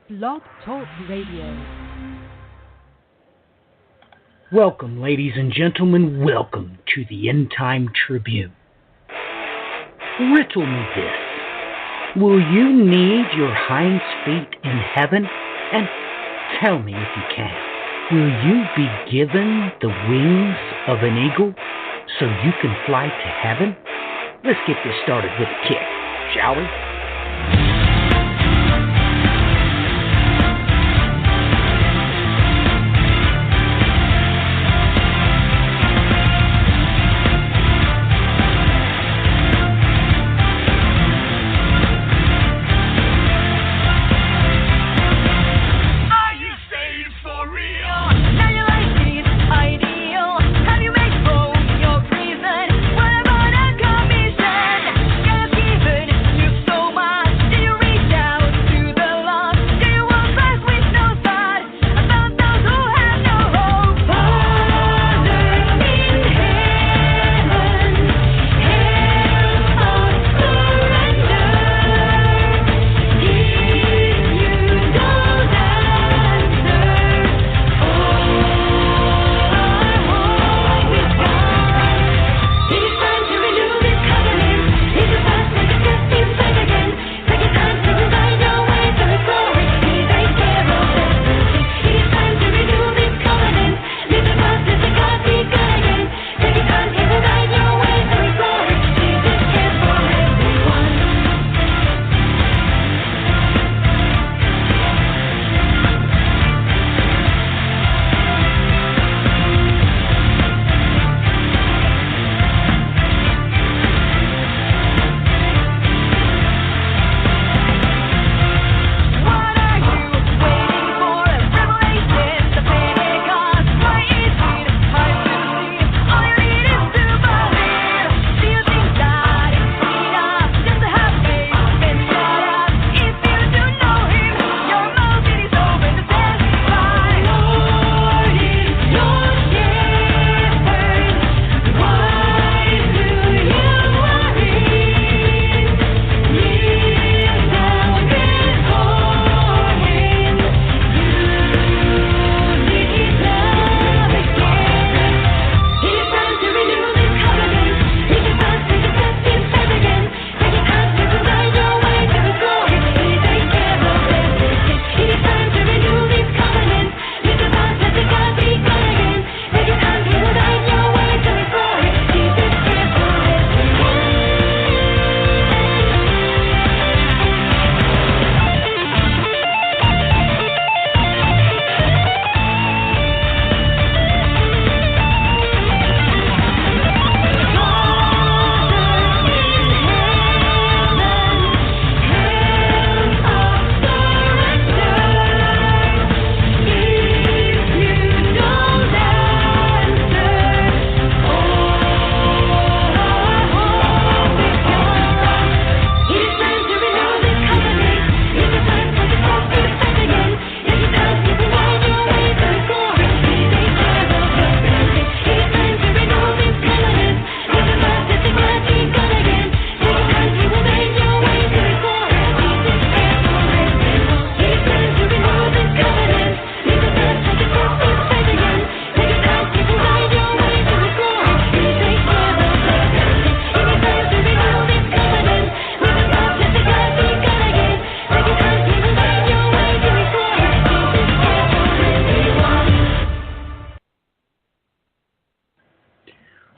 Blog Talk Radio. Welcome, ladies and gentlemen. Welcome to the End Time Tribune. Riddle me this. Will you need your hind feet in heaven? And tell me if you can. Will you be given the wings of an eagle so you can fly to heaven? Let's get this started with a kick, shall we?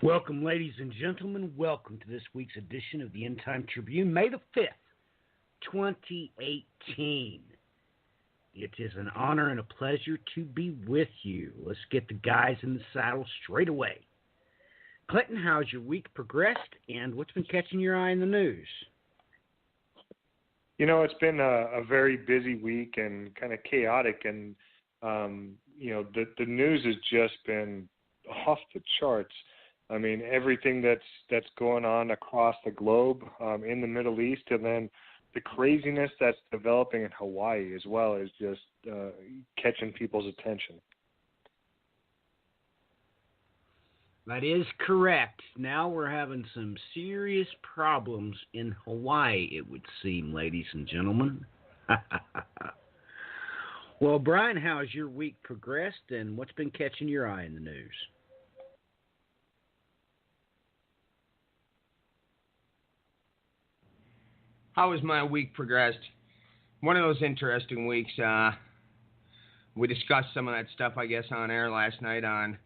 Welcome, ladies and gentlemen. Welcome to this week's edition of the End Time Tribune, May the 5th, 2018. It is an honor and a pleasure to be with you. Let's get the guys in the saddle straight away. Clinton, how's your week progressed, and what's been catching your eye in the news? You know, it's been a very busy week and kind of chaotic, and, the news has just been off the charts. I mean, everything that's going on across the globe in the Middle East, and then the craziness that's developing in Hawaii as well is just catching people's attention. That is correct. Now we're having some serious problems in Hawaii, it would seem, ladies and gentlemen. Well, Brian, how has your week progressed, and what's been catching your eye in the news? How has my week progressed? One of those interesting weeks. We discussed some of that stuff, I guess, on air last night on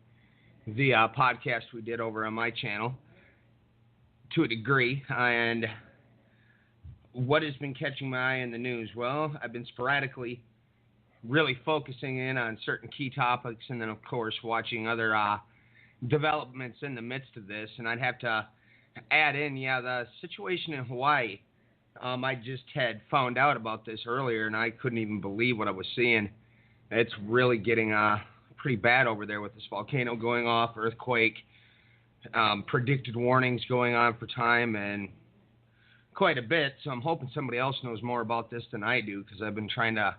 the podcast we did over on my channel to a degree. And what has been catching my eye in the news? Well, I've been sporadically really focusing in on certain key topics, and then, of course, watching other developments in the midst of this. And I'd have to add in, the situation in Hawaii. I just had found out about this earlier, and I couldn't even believe what I was seeing. It's really getting pretty bad over there with this volcano going off, earthquake, predicted warnings going on for time, and quite a bit. So I'm hoping somebody else knows more about this than I do, because I've been trying to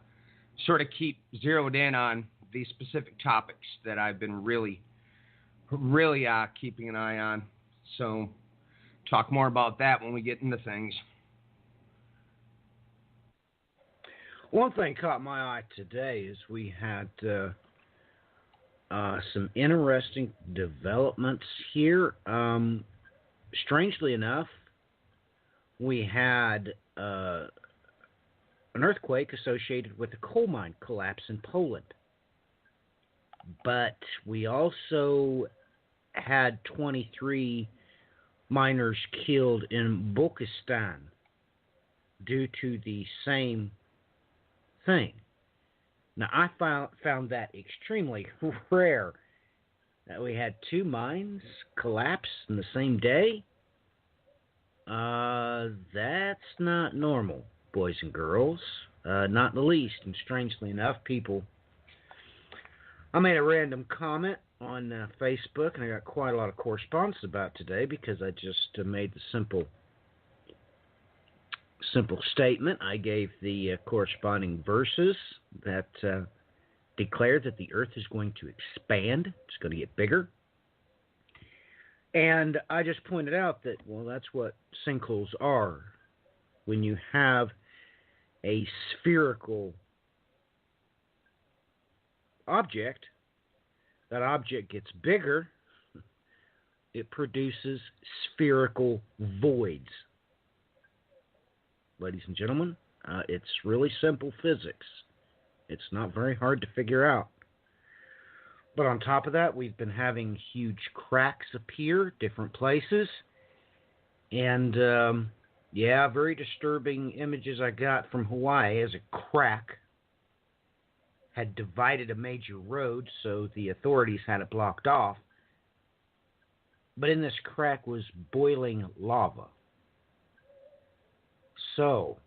sort of keep zeroed in on these specific topics that I've been really keeping an eye on. So talk more about that when we get into things. One thing caught my eye today is we had some interesting developments here. Strangely enough, we had an earthquake associated with a coal mine collapse in Poland. But we also had 23 miners killed in Balkistan due to the same thing. Now, I found that extremely rare that we had 2 mines collapse in the same day. That's not normal, boys and girls. Not in the least. And strangely enough, I made a random comment on Facebook, and I got quite a lot of correspondence about today because I just made the simple statement. I gave the corresponding verses that declare that the earth is going to expand. It's going to get bigger. And I just pointed out that, well, that's what sinkholes are. When you have a spherical object, that object gets bigger, it produces spherical voids. Ladies and gentlemen, it's really simple physics. It's not very hard to figure out. But on top of that, we've been having huge cracks appear, different places. And, very disturbing images I got from Hawaii as a crack had divided a major road, so the authorities had it blocked off. But in this crack was boiling lava. So,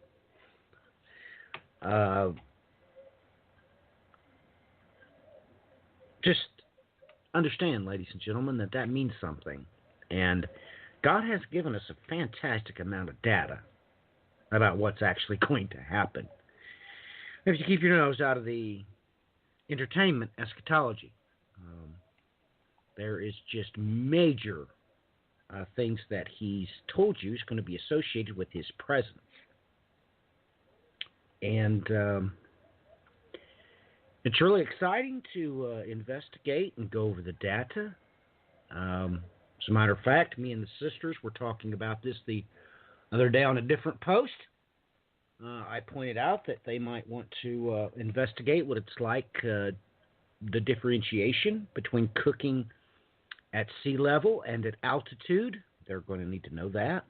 just understand, ladies and gentlemen, that means something. And God has given us a fantastic amount of data about what's actually going to happen. If you keep your nose out of the entertainment eschatology, there is just major things that he's told you is going to be associated with his presence. And it's really exciting to investigate and go over the data. As a matter of fact, me and the sisters were talking about this the other day on a different post. I pointed out that they might want to investigate what it's like, the differentiation between cooking at sea level and at altitude. They're going to need to know that.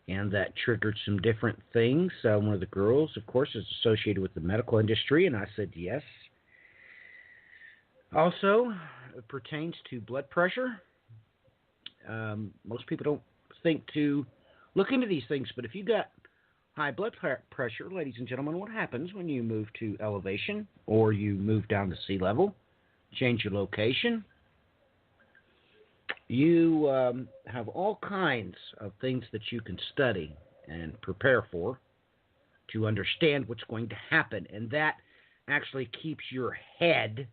And that triggered some different things. One of the girls, of course, is associated with the medical industry, and I said yes. Also, it pertains to blood pressure. Most people don't think to look into these things, but if you got high blood pressure, ladies and gentlemen, what happens when you move to elevation or you move down to sea level, change your location? You have all kinds of things that you can study and prepare for to understand what's going to happen. And that actually keeps your head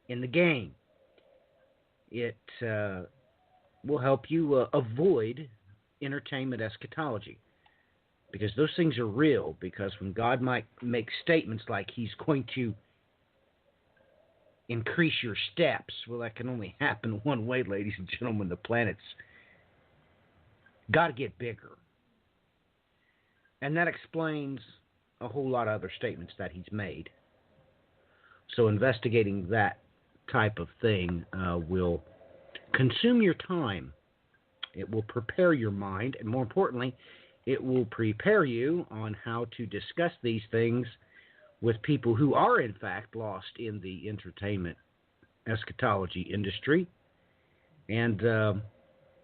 in the game. It will help you avoid entertainment eschatology. because those things are real. Because when God might make statements like He's going to increase your steps, well, that can only happen one way, ladies and gentlemen. The planet's got to get bigger. And that explains a whole lot of other statements that He's made. So investigating that type of thing will consume your time. It will prepare your mind, and more importantly, it will prepare you on how to discuss these things with people who are, in fact, lost in the entertainment eschatology industry. And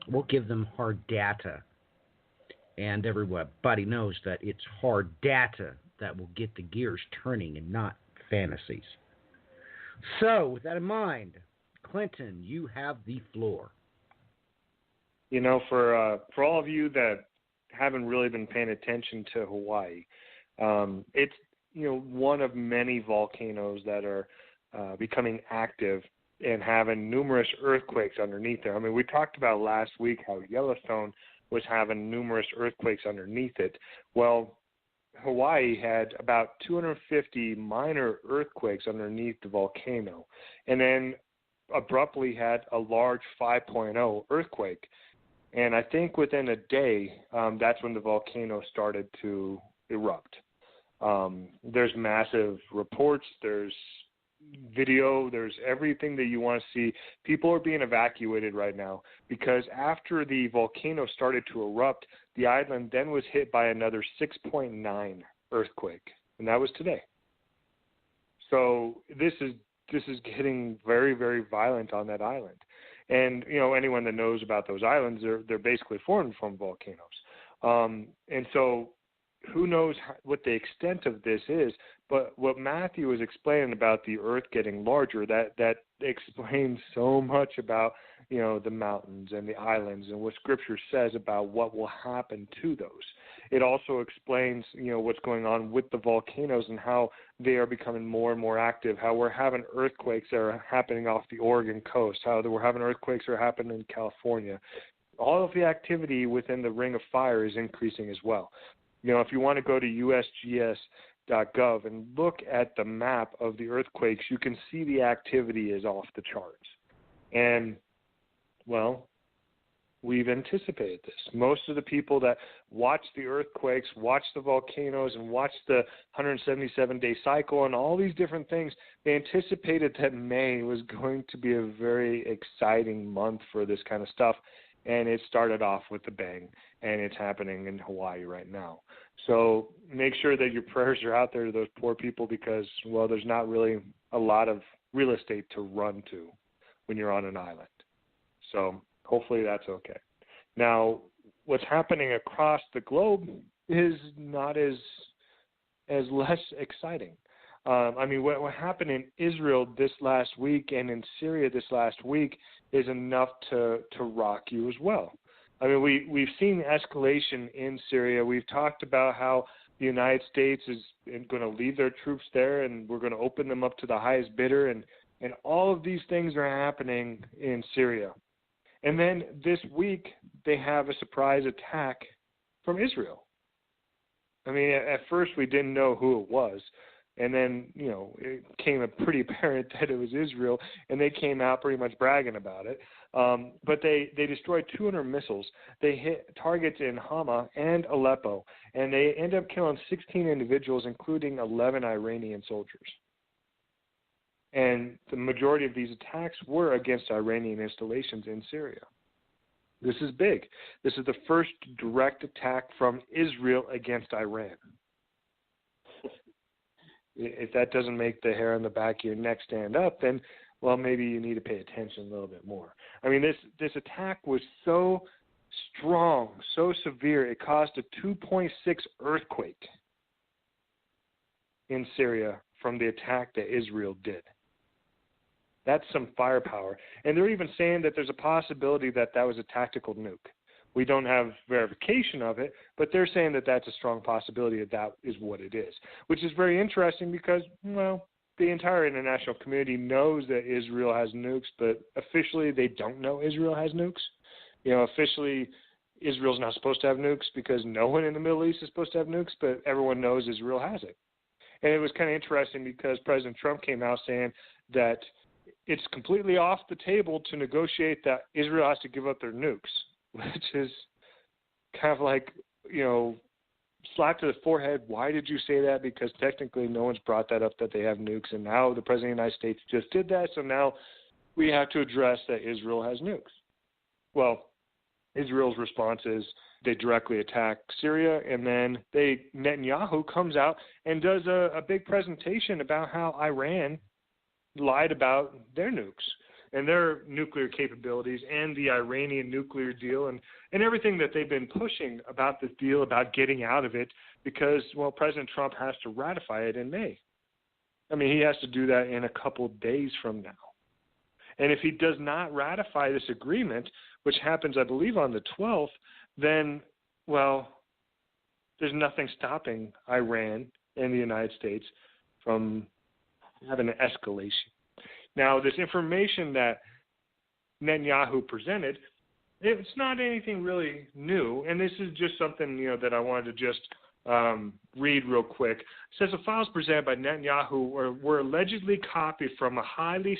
we'll give them hard data. And everybody knows that it's hard data that will get the gears turning and not fantasies. So, with that in mind, Clinton, you have the floor. You know, for all of you that haven't really been paying attention to Hawaii, it's, you know, one of many volcanoes that are becoming active and having numerous earthquakes underneath there. I mean, we talked about last week how Yellowstone was having numerous earthquakes underneath it. Well, Hawaii had about 250 minor earthquakes underneath the volcano, and then abruptly had a large 5.0 earthquake. And I think within a day, that's when the volcano started to erupt. There's massive reports, there's video, there's everything that you want to see. People are being evacuated right now because after the volcano started to erupt, the island then was hit by another 6.9 earthquake, and that was today. So this is getting very, very violent on that island. And, you know, anyone that knows about those islands, they're basically formed from volcanoes. And so who knows what the extent of this is, but what Matthew was explaining about the earth getting larger, that explains so much about, you know, the mountains and the islands and what Scripture says about what will happen to those. It also explains, you know, what's going on with the volcanoes and how they are becoming more and more active, how we're having earthquakes that are happening off the Oregon coast, how we're having earthquakes that are happening in California. All of the activity within the Ring of Fire is increasing as well. You know, if you want to go to USGS.gov and look at the map of the earthquakes, you can see the activity is off the charts. And, well, we've anticipated this. Most of the people that watch the earthquakes, watch the volcanoes, and watch the 177-day cycle and all these different things, they anticipated that May was going to be a very exciting month for this kind of stuff. And it started off with a bang, and it's happening in Hawaii right now. So make sure that your prayers are out there to those poor people because, well, there's not really a lot of real estate to run to when you're on an island. So hopefully that's okay. Now, what's happening across the globe is not as less exciting. I mean, what happened in Israel this last week and in Syria this last week is enough to rock you as well. I mean, we've seen escalation in Syria. We've talked about how the United States is going to leave their troops there, and we're going to open them up to the highest bidder, and all of these things are happening in Syria. And then this week, they have a surprise attack from Israel. I mean, at first we didn't know who it was. And then, you know, it became pretty apparent that it was Israel, and they came out pretty much bragging about it. But they destroyed 200 missiles. They hit targets in Hama and Aleppo, and they ended up killing 16 individuals, including 11 Iranian soldiers. And the majority of these attacks were against Iranian installations in Syria. This is big. This is the first direct attack from Israel against Iran. If that doesn't make the hair on the back of your neck stand up, then, well, maybe you need to pay attention a little bit more. I mean, this attack was so strong, so severe, it caused a 2.6 earthquake in Syria from the attack that Israel did. That's some firepower. And they're even saying that there's a possibility that was a tactical nuke. We don't have verification of it, but they're saying that that's a strong possibility that is what it is, which is very interesting because, well, the entire international community knows that Israel has nukes, but officially they don't know Israel has nukes. You know, officially Israel's not supposed to have nukes because no one in the Middle East is supposed to have nukes, but everyone knows Israel has it. And it was kind of interesting because President Trump came out saying that it's completely off the table to negotiate that Israel has to give up their nukes, which is kind of like, slap to the forehead. Why did you say that? Because technically no one's brought that up that they have nukes, and now the President of the United States just did that, so now we have to address that Israel has nukes. Well, Israel's response is they directly attack Syria, and then Netanyahu comes out and does a big presentation about how Iran lied about their nukes and their nuclear capabilities and the Iranian nuclear deal and everything that they've been pushing about this deal, about getting out of it because, well, President Trump has to ratify it in May. I mean, he has to do that in a couple of days from now. And if he does not ratify this agreement, which happens, I believe, on the 12th, then, well, there's nothing stopping Iran and the United States from having an escalation. Now, this information that Netanyahu presented, it's not anything really new, and this is just something that I wanted to just read real quick. It says the files presented by Netanyahu were allegedly copied from a highly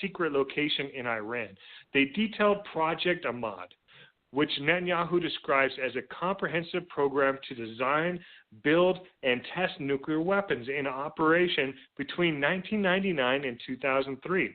secret location in Iran. They detailed Project Ahmad, which Netanyahu describes as a comprehensive program to design, build, and test nuclear weapons in operation between 1999 and 2003.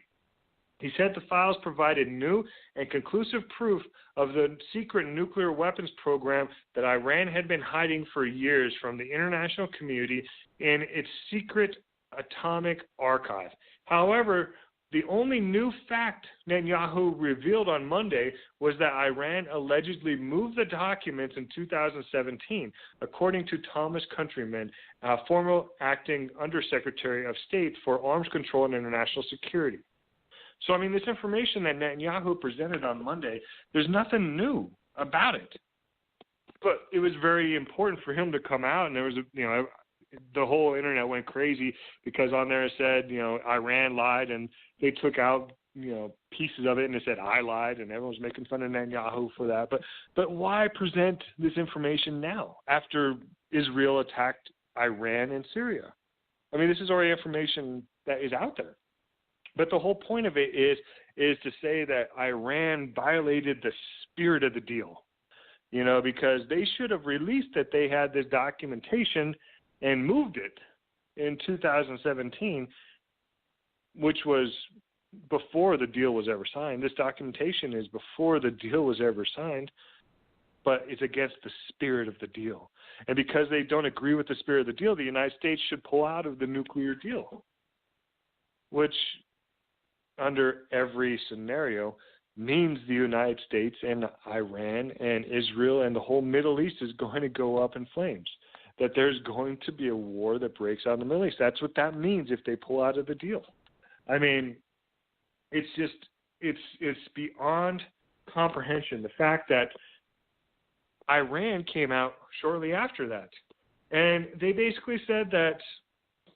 He said the files provided new and conclusive proof of the secret nuclear weapons program that Iran had been hiding for years from the international community in its secret atomic archive. However, the only new fact Netanyahu revealed on Monday was that Iran allegedly moved the documents in 2017, according to Thomas Countryman, former acting Undersecretary of State for Arms Control and International Security. So, I mean, this information that Netanyahu presented on Monday, there's nothing new about it. But it was very important for him to come out, and there was the whole internet went crazy because on there it said, Iran lied, and they took out, pieces of it, and it said I lied, and everyone was making fun of Netanyahu for that. But why present this information now after Israel attacked Iran and Syria? I mean, this is already information that is out there. But the whole point of it is to say that Iran violated the spirit of the deal, because they should have released that they had this documentation and moved it in 2017, which was before the deal was ever signed. This documentation is before the deal was ever signed, but it's against the spirit of the deal. And because they don't agree with the spirit of the deal, the United States should pull out of the nuclear deal, which under every scenario means the United States and Iran and Israel and the whole Middle East is going to go up in flames, that there's going to be a war that breaks out in the Middle East. That's what that means if they pull out of the deal. I mean, it's beyond comprehension, the fact that Iran came out shortly after that. And they basically said that,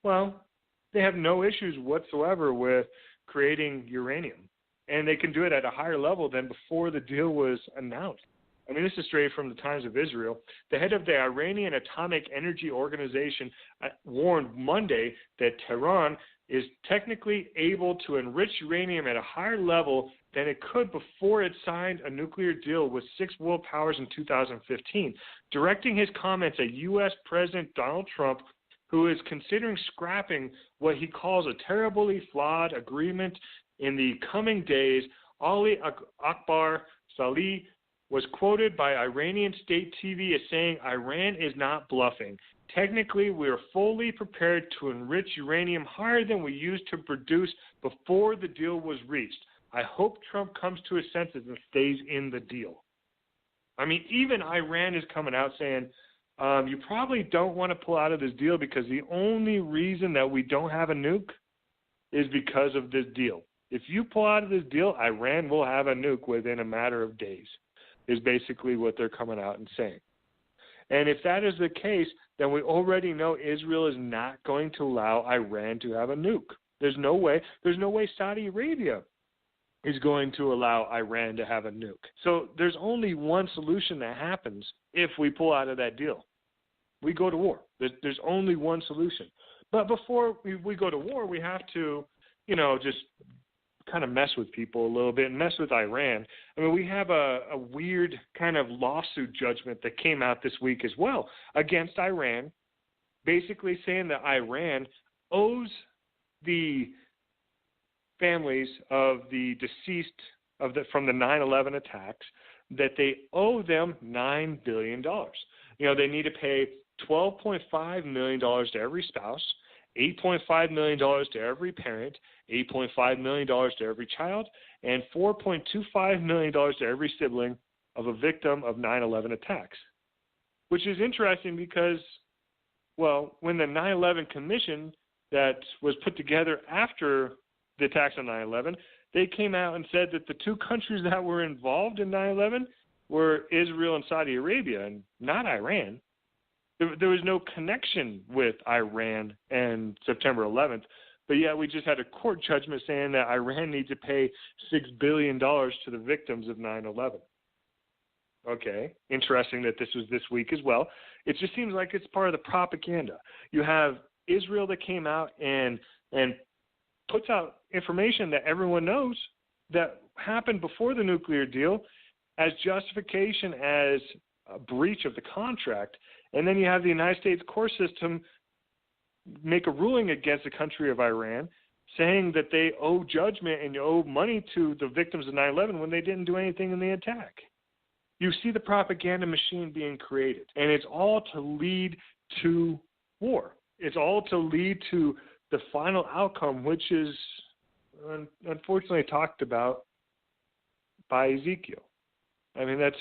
well, they have no issues whatsoever with creating uranium. And they can do it at a higher level than before the deal was announced. I mean, this is straight from the Times of Israel. The head of the Iranian Atomic Energy Organization warned Monday that Tehran is technically able to enrich uranium at a higher level than it could before it signed a nuclear deal with 6 world powers in 2015, directing his comments at U.S. President Donald Trump, who is considering scrapping what he calls a terribly flawed agreement in the coming days. Ali Akbar Saleh was quoted by Iranian state TV as saying, Iran is not bluffing. Technically, we are fully prepared to enrich uranium higher than we used to produce before the deal was reached. I hope Trump comes to his senses and stays in the deal. I mean, even Iran is coming out saying, you probably don't want to pull out of this deal because the only reason that we don't have a nuke is because of this deal. If you pull out of this deal, Iran will have a nuke within a matter of days, is basically what they're coming out and saying. And if that is the case, then we already know Israel is not going to allow Iran to have a nuke. There's no way Saudi Arabia is going to allow Iran to have a nuke. So there's only one solution that happens if we pull out of that deal. We go to war. There's only one solution. But before we go to war, we have to, just kind of mess with people a little bit and mess with Iran. I mean, we have a weird kind of lawsuit judgment that came out this week as well against Iran, basically saying that Iran owes the families of the deceased from the 9/11 attacks, that they owe them $9 billion. They need to pay $12.5 million to every spouse, $8.5 million to every parent, $8.5 million to every child, and $4.25 million to every sibling of a victim of 9/11 attacks. Which is interesting because, when the 9/11 Commission that was put together after the attacks on 9/11, they came out and said that the two countries that were involved in 9/11 were Israel and Saudi Arabia, and not Iran. There was no connection with Iran and September 11th, but yet we just had a court judgment saying that Iran needs to pay $6 billion to the victims of 9/11. Okay, interesting that this was this week as well. It just seems like it's part of the propaganda. You have Israel that came out and puts out information that everyone knows that happened before the nuclear deal as justification as a breach of the contract. And then you have the United States court system make a ruling against the country of Iran saying that they owe judgment and owe money to the victims of 9/11 when they didn't do anything in the attack. You see the propaganda machine being created, and it's all to lead to war. It's all to lead to the final outcome, which is unfortunately talked about by Ezekiel. I mean, that's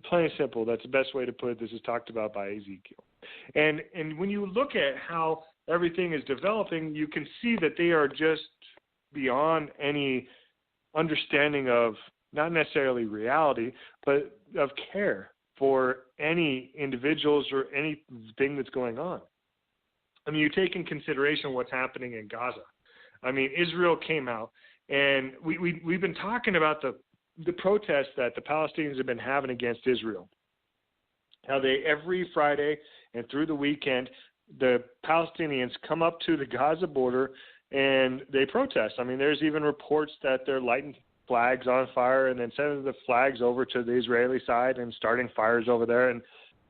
plain and simple. That's the best way to put it. This is talked about by Ezekiel. And when you look at how everything is developing, you can see that they are just beyond any understanding of not necessarily reality, but of care for any individuals or anything that's going on. I mean, you take in consideration what's happening in Gaza. I mean, Israel came out, and we've been talking about the protests that the Palestinians have been having against Israel. How they, every Friday and through the weekend, the Palestinians come up to the Gaza border and they protest. I mean, there's even reports that they're lighting flags on fire and then sending the flags over to the Israeli side and starting fires over there. And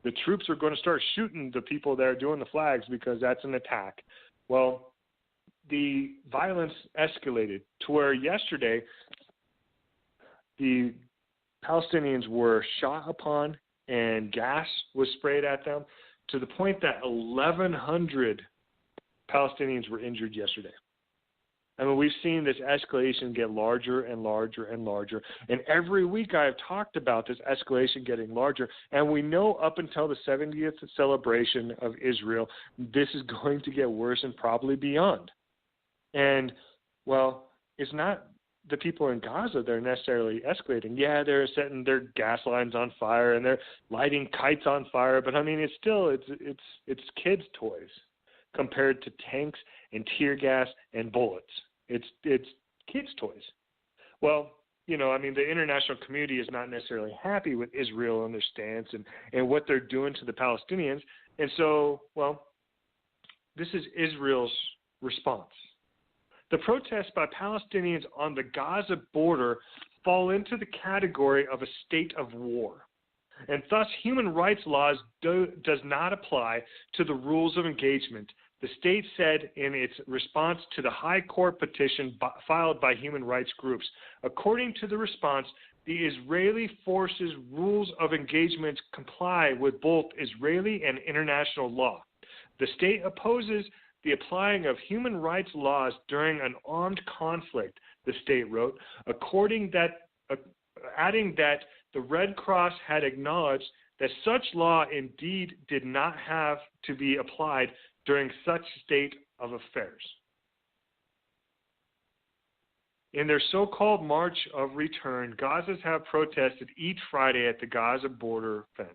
the troops are going to start shooting the people that are doing the flags because that's an attack. Well, the violence escalated to where yesterday the Palestinians were shot upon and gas was sprayed at them to the point that 1,100 Palestinians were injured yesterday. I mean, we've seen this escalation get larger and larger and larger. And every week I have talked about this escalation getting larger. And we know up until the 70th celebration of Israel, this is going to get worse and probably beyond. And, well, it's not the people in Gaza that are necessarily escalating. Yeah, they're setting their gas lines on fire and they're lighting kites on fire. But, I mean, it's still, it's kids' toys compared to tanks and tear gas and bullets. It's kids' toys. Well, you know, I mean, the international community is not necessarily happy with Israel and their stance and what they're doing to the Palestinians. And so, well, this is Israel's response. The protests by Palestinians on the Gaza border fall into the category of a state of war. And thus, human rights laws does not apply to the rules of engagement. The state said in its response to the High Court petition filed by human rights groups. According to the response, the Israeli forces' rules of engagement comply with both Israeli and international law. The state opposes the applying of human rights laws during an armed conflict, the state wrote, adding that the Red Cross had acknowledged that such law indeed did not have to be applied during such state of affairs. In their so-called March of Return, Gazans have protested each Friday at the Gaza border fence.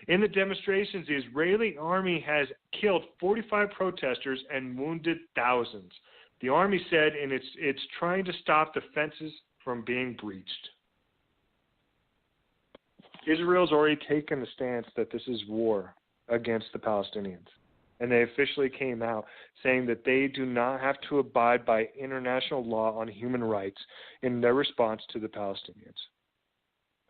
In the demonstrations, the Israeli army has killed 45 protesters and wounded thousands. The army said it's trying to stop the fences from being breached. Israel's already taken the stance that this is war against the Palestinians. And they officially came out saying that they do not have to abide by international law on human rights in their response to the Palestinians.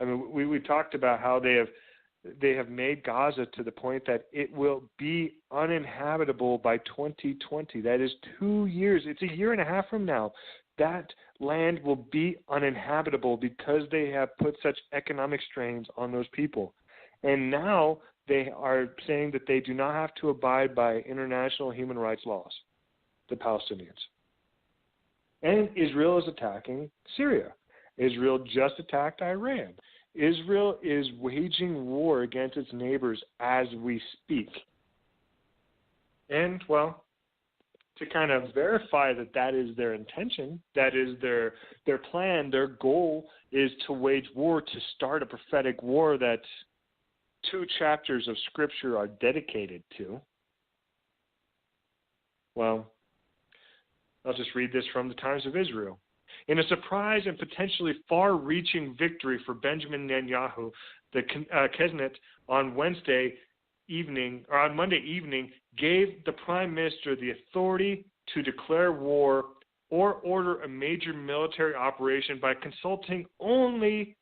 I mean, we talked about how they have made Gaza to the point that it will be uninhabitable by 2020. That is 2 years. It's a year and a half from now. That land will be uninhabitable because they have put such economic strains on those people. And now they are saying that they do not have to abide by international human rights laws, the Palestinians. And Israel is attacking Syria. Israel just attacked Iran. Israel is waging war against its neighbors as we speak. And, well, to kind of verify that that is their intention, that is their plan, their goal is to wage war, to start a prophetic war that 2 chapters of Scripture are dedicated to. Well, I'll just read this from the Times of Israel. In a surprise and potentially far-reaching victory for Benjamin Netanyahu, the Knesset on Monday evening gave the Prime Minister the authority to declare war or order a major military operation by consulting only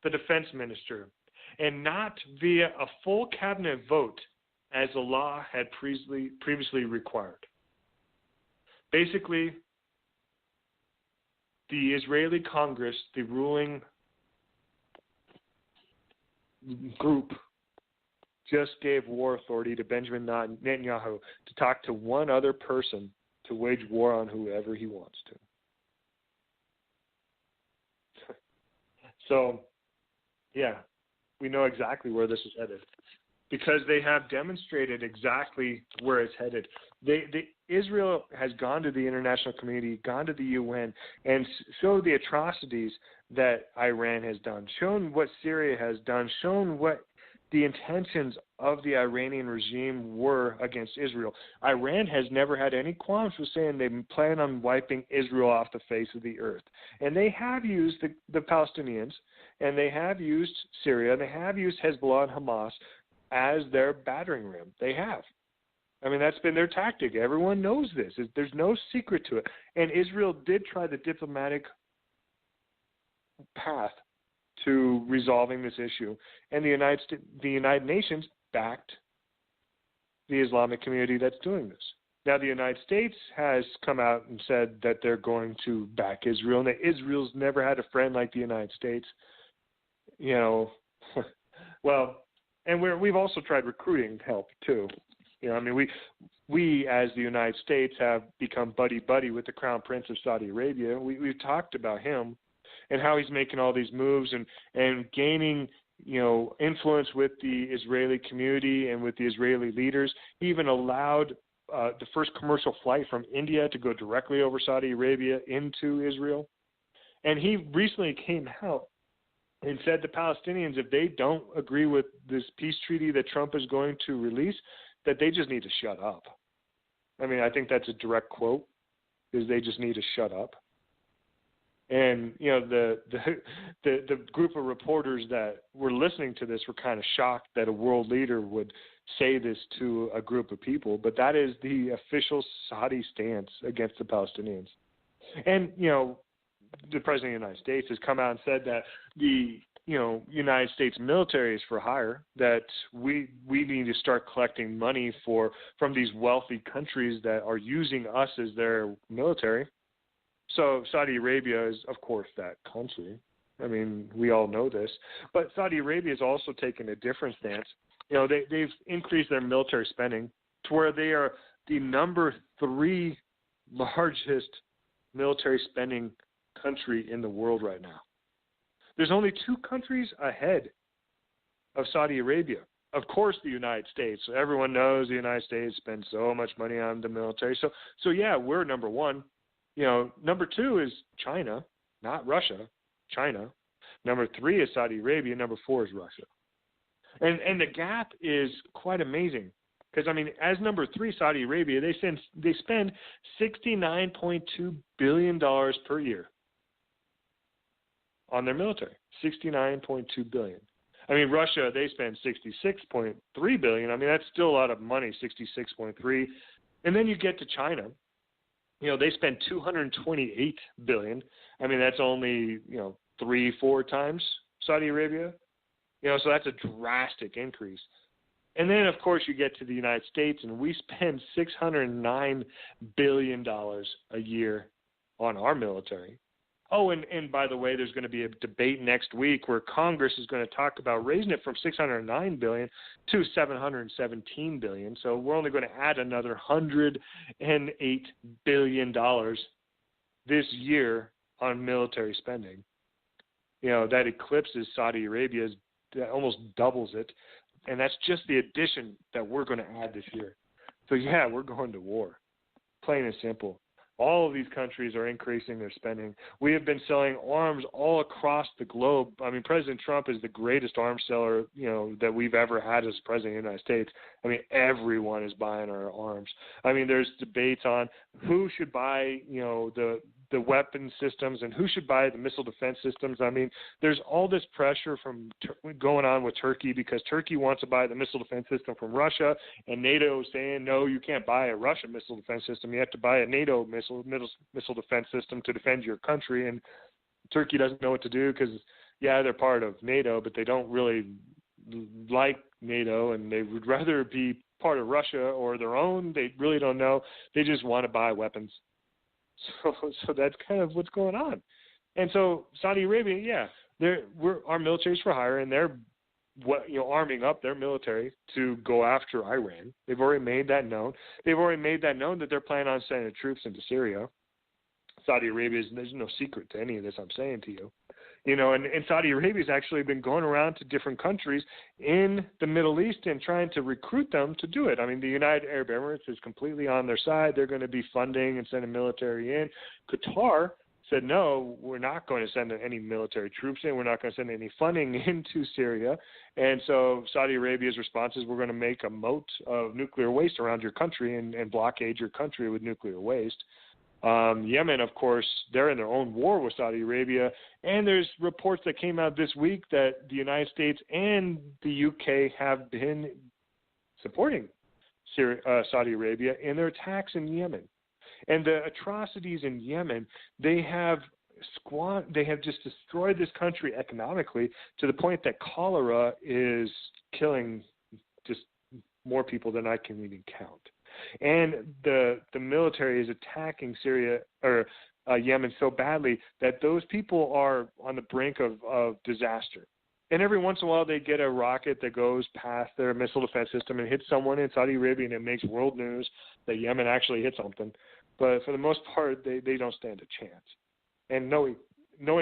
the defense minister, and not via a full cabinet vote as the law had previously required. Basically, the Israeli Congress, the ruling group, just gave war authority to Benjamin Netanyahu to talk to one other person to wage war on whoever he wants to. So, yeah, we know exactly where this is headed because they have demonstrated exactly where it's headed. Israel has gone to the international community, gone to the UN, and showed the atrocities that Iran has done, shown what Syria has done, shown what the intentions of the Iranian regime were against Israel. Iran has never had any qualms with saying they plan on wiping Israel off the face of the earth. And they have used the Palestinians, and they have used Syria, and they have used Hezbollah and Hamas as their battering ram. They have. I mean, that's been their tactic. Everyone knows this. There's no secret to it. And Israel did try the diplomatic path to resolving this issue. And the United Nations backed the Islamic community that's doing this. Now, the United States has come out and said that they're going to back Israel, and that Israel's never had a friend like the United States. You know, well, and we've also tried recruiting help too. You know, I mean, we as the United States have become buddy-buddy with the Crown Prince of Saudi Arabia. We've talked about him and how he's making all these moves and gaining, you know, influence with the Israeli community and with the Israeli leaders. He even allowed the first commercial flight from India to go directly over Saudi Arabia into Israel. And he recently came out and said to Palestinians, if they don't agree with this peace treaty that Trump is going to release, that they just need to shut up. I mean, I think that's a direct quote, is they just need to shut up. And, you know, the group of reporters that were listening to this were kind of shocked that a world leader would say this to a group of people, but that is the official Saudi stance against the Palestinians. And, you know, the President of the United States has come out and said that the, you know, United States military is for hire, that we need to start collecting money from these wealthy countries that are using us as their military. So Saudi Arabia is, of course, that country. I mean, we all know this. But Saudi Arabia has also taken a different stance. You know, they've increased their military spending to where they are the number 3 largest military spending country in the world right now. There's only 2 countries ahead of Saudi Arabia. Of course, the United States. Everyone knows the United States spends so much money on the military. So yeah, we're number 1. You know, number 2 is China, not Russia, China. Number 3 is Saudi Arabia. Number 4 is Russia. And the gap is quite amazing because, I mean, as number 3, Saudi Arabia, they spend $69.2 billion per year. on their military, $69.2 billion. I mean, Russia, they spend $66.3 billion. I mean, that's still a lot of money, $66.3. And then you get to China. They spend $228 billion. I mean, that's only, 3-4 times Saudi Arabia. So that's a drastic increase. And then, of course, you get to the United States, and we spend $609 billion a year on our military. Oh, and by the way, there's going to be a debate next week where Congress is going to talk about raising it from $609 billion to $717 billion. So we're only going to add another $108 billion this year on military spending. That eclipses Saudi Arabia's, that almost doubles it. And that's just the addition that we're going to add this year. So, yeah, we're going to war, plain and simple. All of these countries are increasing their spending. We have been selling arms all across the globe. I mean, President Trump is the greatest arms seller, that we've ever had as president of the United States. I mean, everyone is buying our arms. I mean, there's debates on who should buy, the weapon systems and who should buy the missile defense systems. I mean, there's all this pressure from going on with Turkey because Turkey wants to buy the missile defense system from Russia, and NATO is saying, no, you can't buy a Russian missile defense system. You have to buy a NATO missile defense system to defend your country. And Turkey doesn't know what to do because, yeah, they're part of NATO, but they don't really like NATO, and they would rather be part of Russia or their own. They really don't know. They just want to buy weapons. So that's kind of what's going on. And so Saudi Arabia, yeah, our military's for hire, and they're arming up their military to go after Iran. They've already made that known. They've already made that known that they're planning on sending troops into Syria. Saudi Arabia, there's no secret to any of this I'm saying to you. And Saudi Arabia has actually been going around to different countries in the Middle East and trying to recruit them to do it. I mean, the United Arab Emirates is completely on their side. They're going to be funding and sending military in. Qatar said, no, we're not going to send any military troops in. We're not going to send any funding into Syria. And so Saudi Arabia's response is, we're going to make a moat of nuclear waste around your country and blockade your country with nuclear waste. Yemen, of course, they're in their own war with Saudi Arabia, and there's reports that came out this week that the United States and the UK have been supporting Saudi Arabia in their attacks in Yemen. And the atrocities in Yemen, they have just destroyed this country economically to the point that cholera is killing just more people than I can even count. And the military is attacking Syria or Yemen so badly that those people are on the brink of disaster. And every once in a while they get a rocket that goes past their missile defense system and hits someone in Saudi Arabia, and it makes world news that Yemen actually hit something. But for the most part, they don't stand a chance. And knowing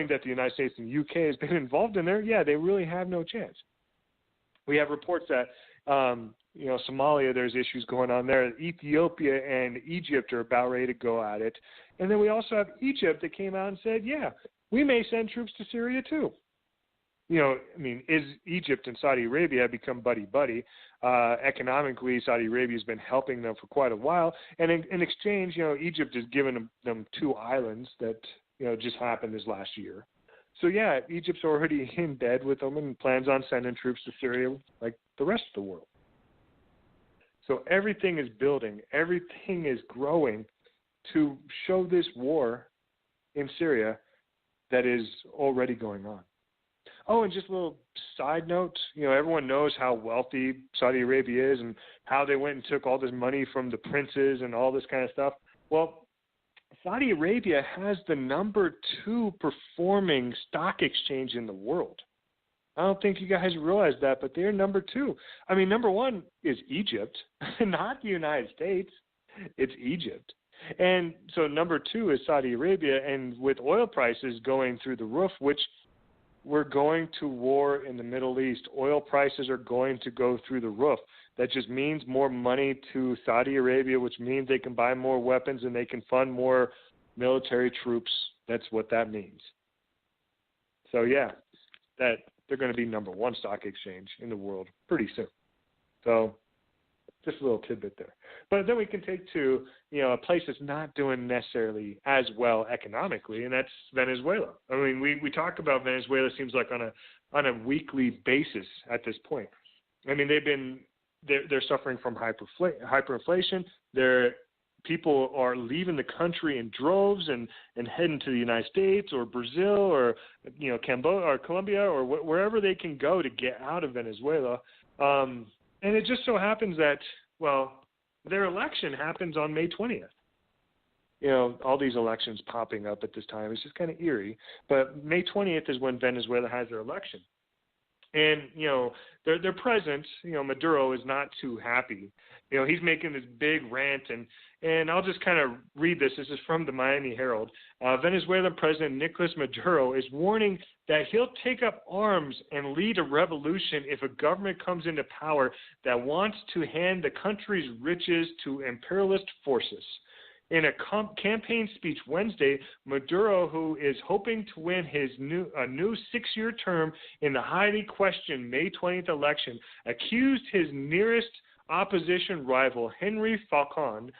that the United States and UK has been involved in there, yeah, they really have no chance. We have reports that Somalia, there's issues going on there. Ethiopia and Egypt are about ready to go at it. And then we also have Egypt that came out and said, yeah, we may send troops to Syria too. Is Egypt and Saudi Arabia have become buddy-buddy. Economically, Saudi Arabia has been helping them for quite a while. And in exchange, Egypt has given them 2 islands that, just happened this last year. So, yeah, Egypt's already in bed with them and plans on sending troops to Syria like the rest of the world. So everything is building. Everything is growing to show this war in Syria that is already going on. Oh, and just a little side note, everyone knows how wealthy Saudi Arabia is and how they went and took all this money from the princes and all this kind of stuff. Well, Saudi Arabia has the number 2 performing stock exchange in the world. I don't think you guys realize that, but they're number 2. I mean, number 1 is Egypt, not the United States. It's Egypt. And so number 2 is Saudi Arabia, and with oil prices going through the roof, which we're going to war in the Middle East, oil prices are going to go through the roof. That just means more money to Saudi Arabia, which means they can buy more weapons and they can fund more military troops. That's what that means. So, yeah, that they're going to be number 1 stock exchange in the world pretty soon. So Just a little tidbit there. But then we can take to, a place that's not doing necessarily as well economically, and that's Venezuela. I mean, we talk about Venezuela, seems like on a weekly basis at this point. I mean, they're suffering from hyperinflation. People are leaving the country in droves and heading to the United States or Brazil or Cambodia or Colombia or wherever they can go to get out of Venezuela. And it just so happens that, their election happens on May 20th. All these elections popping up at this time. It's just kind of eerie. But May 20th is when Venezuela has their election. And, their president, Maduro, is not too happy. He's making this big rant, and I'll just kind of read this. This is from the Miami Herald. Venezuelan President Nicolas Maduro is warning that he'll take up arms and lead a revolution if a government comes into power that wants to hand the country's riches to imperialist forces. In a campaign speech Wednesday, Maduro, who is hoping to win a new 6-year term in the highly questioned May 20th election, accused his nearest opposition rival, Henry Falcon,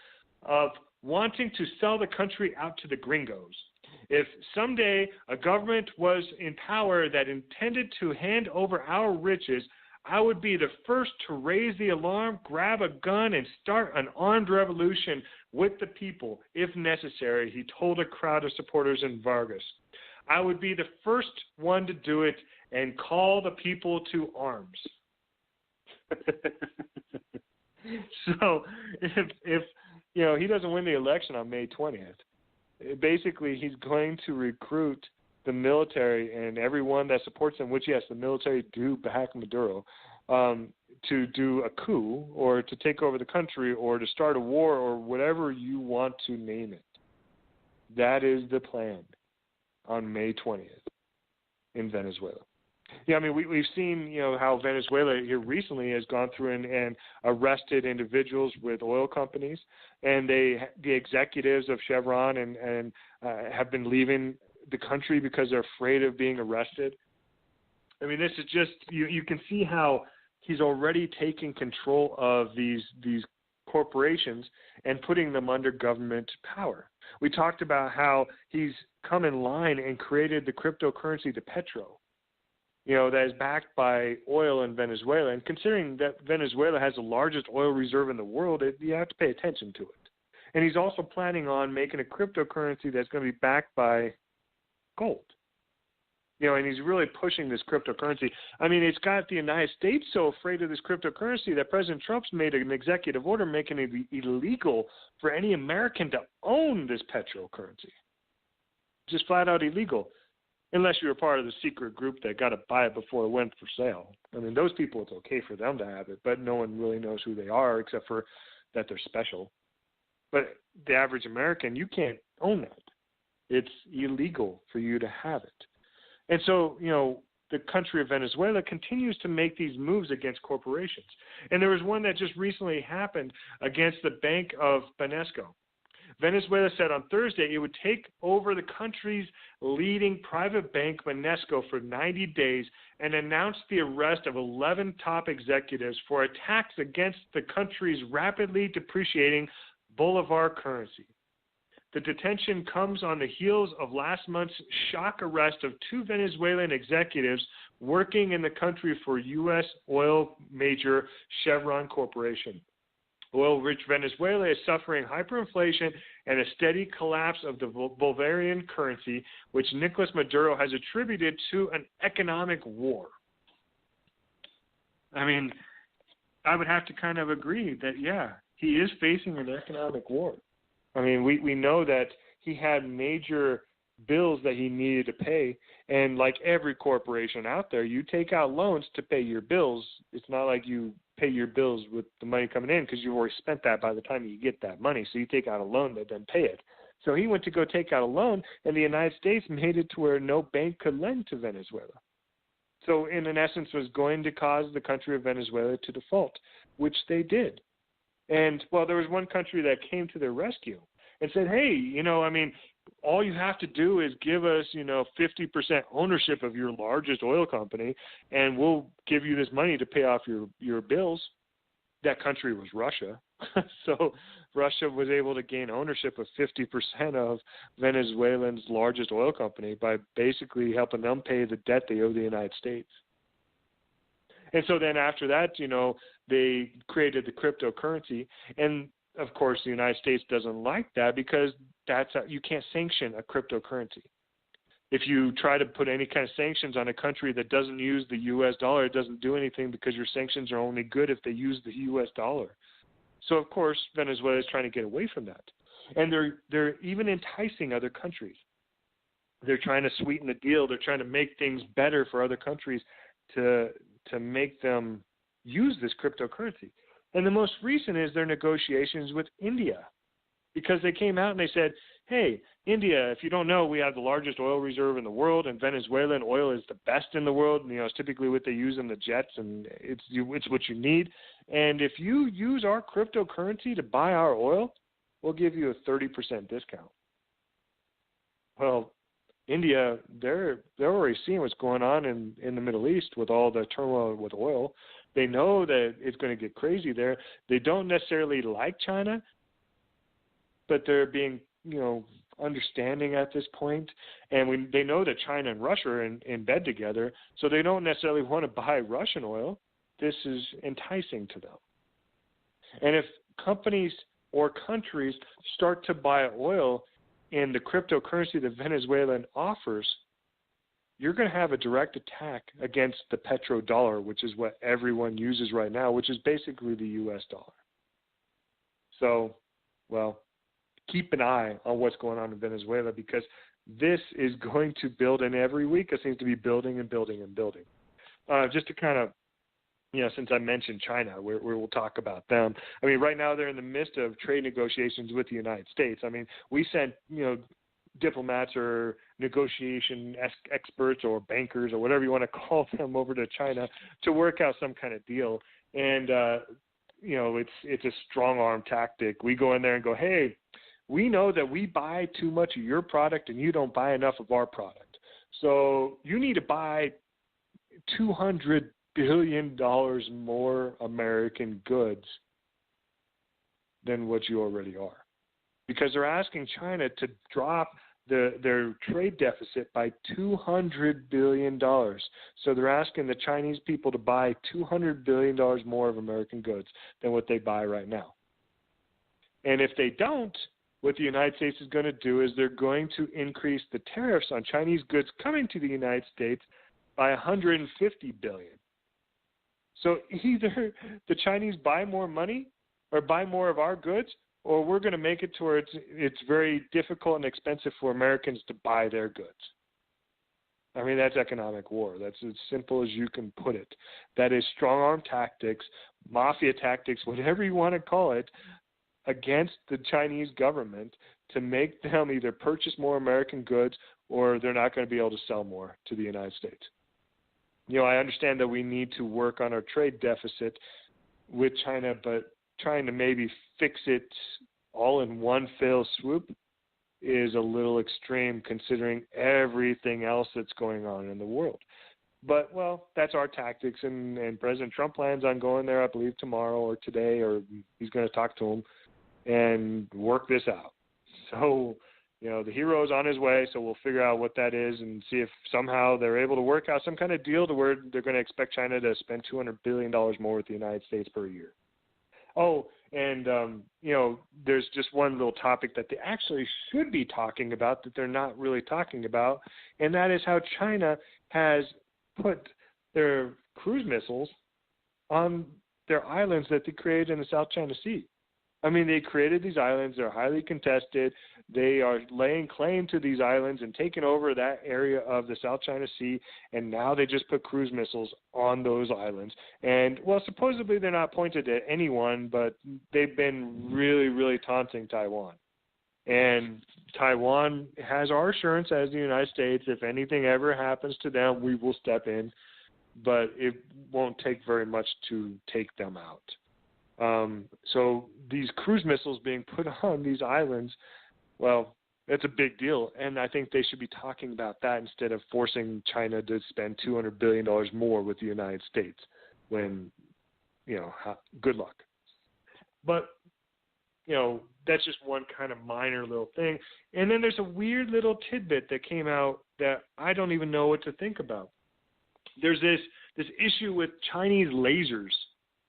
of wanting to sell the country out to the gringos. If someday a government was in power that intended to hand over our riches, I would be the first to raise the alarm, grab a gun, and start an armed revolution with the people, if necessary, he told a crowd of supporters in Vargas. I would be the first one to do it and call the people to arms. So if he doesn't win the election on May 20th, basically he's going to recruit the military and everyone that supports him, which, yes, the military do back Maduro, to do a coup or to take over the country or to start a war or whatever you want to name it. That is the plan on May 20th in Venezuela. Yeah, I mean, we've seen, how Venezuela here recently has gone through and arrested individuals with oil companies, and the executives of Chevron and have been leaving the country because they're afraid of being arrested. I mean, this is just, you can see how he's already taking control of these corporations and putting them under government power. We talked about how he's come in line and created the cryptocurrency, the Petro, that is backed by oil in Venezuela. And considering that Venezuela has the largest oil reserve in the world, you have to pay attention to it. And he's also planning on making a cryptocurrency that's going to be backed by gold. And he's really pushing this cryptocurrency. I mean, it's got the United States so afraid of this cryptocurrency that President Trump's made an executive order making it illegal for any American to own this petrocurrency. Just flat out illegal, unless you're a part of the secret group that got to buy it before it went for sale. I mean, those people, it's okay for them to have it, but no one really knows who they are except for that they're special. But the average American, you can't own that. It's illegal for you to have it. And so, the country of Venezuela continues to make these moves against corporations. And there was one that just recently happened against the Bank of Banesco. Venezuela said on Thursday it would take over the country's leading private bank, Banesco, for 90 days and announced the arrest of 11 top executives for attacks against the country's rapidly depreciating bolivar currency. The detention comes on the heels of last month's shock arrest of 2 Venezuelan executives working in the country for U.S. oil major Chevron Corporation. Oil-rich Venezuela is suffering hyperinflation and a steady collapse of the Bolivarian currency, which Nicolas Maduro has attributed to an economic war. I mean, I would have to kind of agree that, yeah, he is facing an economic war. I mean, we know that he had major bills that he needed to pay, and like every corporation out there, you take out loans to pay your bills. It's not like you pay your bills with the money coming in because you've already spent that by the time you get that money, so you take out a loan that then pay it. So he went to go take out a loan, and the United States made it to where no bank could lend to Venezuela. So in essence was going to cause the country of Venezuela to default, which they did. And, well, there was one country that came to their rescue and said, hey, I mean, all you have to do is give us, 50% ownership of your largest oil company, and we'll give you this money to pay off your bills. that country was Russia. So Russia was able to gain ownership of 50% of Venezuelans' largest oil company by basically helping them pay the debt they owe the United States. And so then after that, they created the cryptocurrency. And, of course, the United States doesn't like that because you can't sanction a cryptocurrency. If you try to put any kind of sanctions on a country that doesn't use the U.S. dollar, it doesn't do anything because your sanctions are only good if they use the U.S. dollar. So, of course, Venezuela is trying to get away from that. And they're even enticing other countries. They're trying to sweeten the deal. They're trying to make things better for other countries to make them use this cryptocurrency. And the most recent is their negotiations with India, because they came out and they said, hey, India, if you don't know, we have the largest oil reserve in the world, and Venezuelan oil is the best in the world. And, it's typically what they use in the jets, and it's what you need. And if you use our cryptocurrency to buy our oil, we'll give you a 30% discount. Well, India, they're already seeing what's going on in the Middle East with all the turmoil with oil. They know that it's going to get crazy there. They don't necessarily like China, but they're being, understanding at this point. And they know that China and Russia are in bed together, so they don't necessarily want to buy Russian oil. This is enticing to them. And if companies or countries start to buy oil in the cryptocurrency that Venezuela offers, you're going to have a direct attack against the petrodollar, which is what everyone uses right now, which is basically the U.S. dollar. So, keep an eye on what's going on in Venezuela, because this is going to build, and every week it seems to be building and building and building. Just to kind of, since I mentioned China, we'll talk about them. I mean, right now they're in the midst of trade negotiations with the United States. I mean, we sent, diplomats or negotiation experts or bankers or whatever you want to call them over to China to work out some kind of deal. And, it's a strong arm tactic. We go in there and go, hey, we know that we buy too much of your product and you don't buy enough of our product. So you need to buy $200 billion more American goods than what you already are. Because they're asking China to drop their trade deficit by $200 billion. So they're asking the Chinese people to buy $200 billion more of American goods than what they buy right now. And if they don't, what the United States is going to do is they're going to increase the tariffs on Chinese goods coming to the United States by $150 billion. So either the Chinese buy more money or buy more of our goods, or we're going to make it to where it's very difficult and expensive for Americans to buy their goods. I mean, that's economic war. That's as simple as you can put it. That is strong-arm tactics, mafia tactics, whatever you want to call it, against the Chinese government to make them either purchase more American goods or they're not going to be able to sell more to the United States. I understand that we need to work on our trade deficit with China, but trying to maybe fix it all in one fell swoop is a little extreme considering everything else that's going on in the world. But, that's our tactics, and President Trump plans on going there, I believe, tomorrow or today, or he's going to talk to him and work this out. So, the hero is on his way, so we'll figure out what that is and see if somehow they're able to work out some kind of deal to where they're going to expect China to spend $200 billion more with the United States per year. Oh, and, there's just one little topic that they actually should be talking about that they're not really talking about, and that is how China has put their cruise missiles on their islands that they created in the South China Sea. I mean, they created these islands. They're highly contested. They are laying claim to these islands and taking over that area of the South China Sea, and now they just put cruise missiles on those islands. And, supposedly they're not pointed at anyone, but they've been really, really taunting Taiwan. And Taiwan has our assurance as the United States, if anything ever happens to them, we will step in, but it won't take very much to take them out. So these cruise missiles being put on these islands, that's a big deal. And I think they should be talking about that instead of forcing China to spend $200 billion more with the United States when, good luck. But, that's just one kind of minor little thing. And then there's a weird little tidbit that came out that I don't even know what to think about. There's this issue with Chinese lasers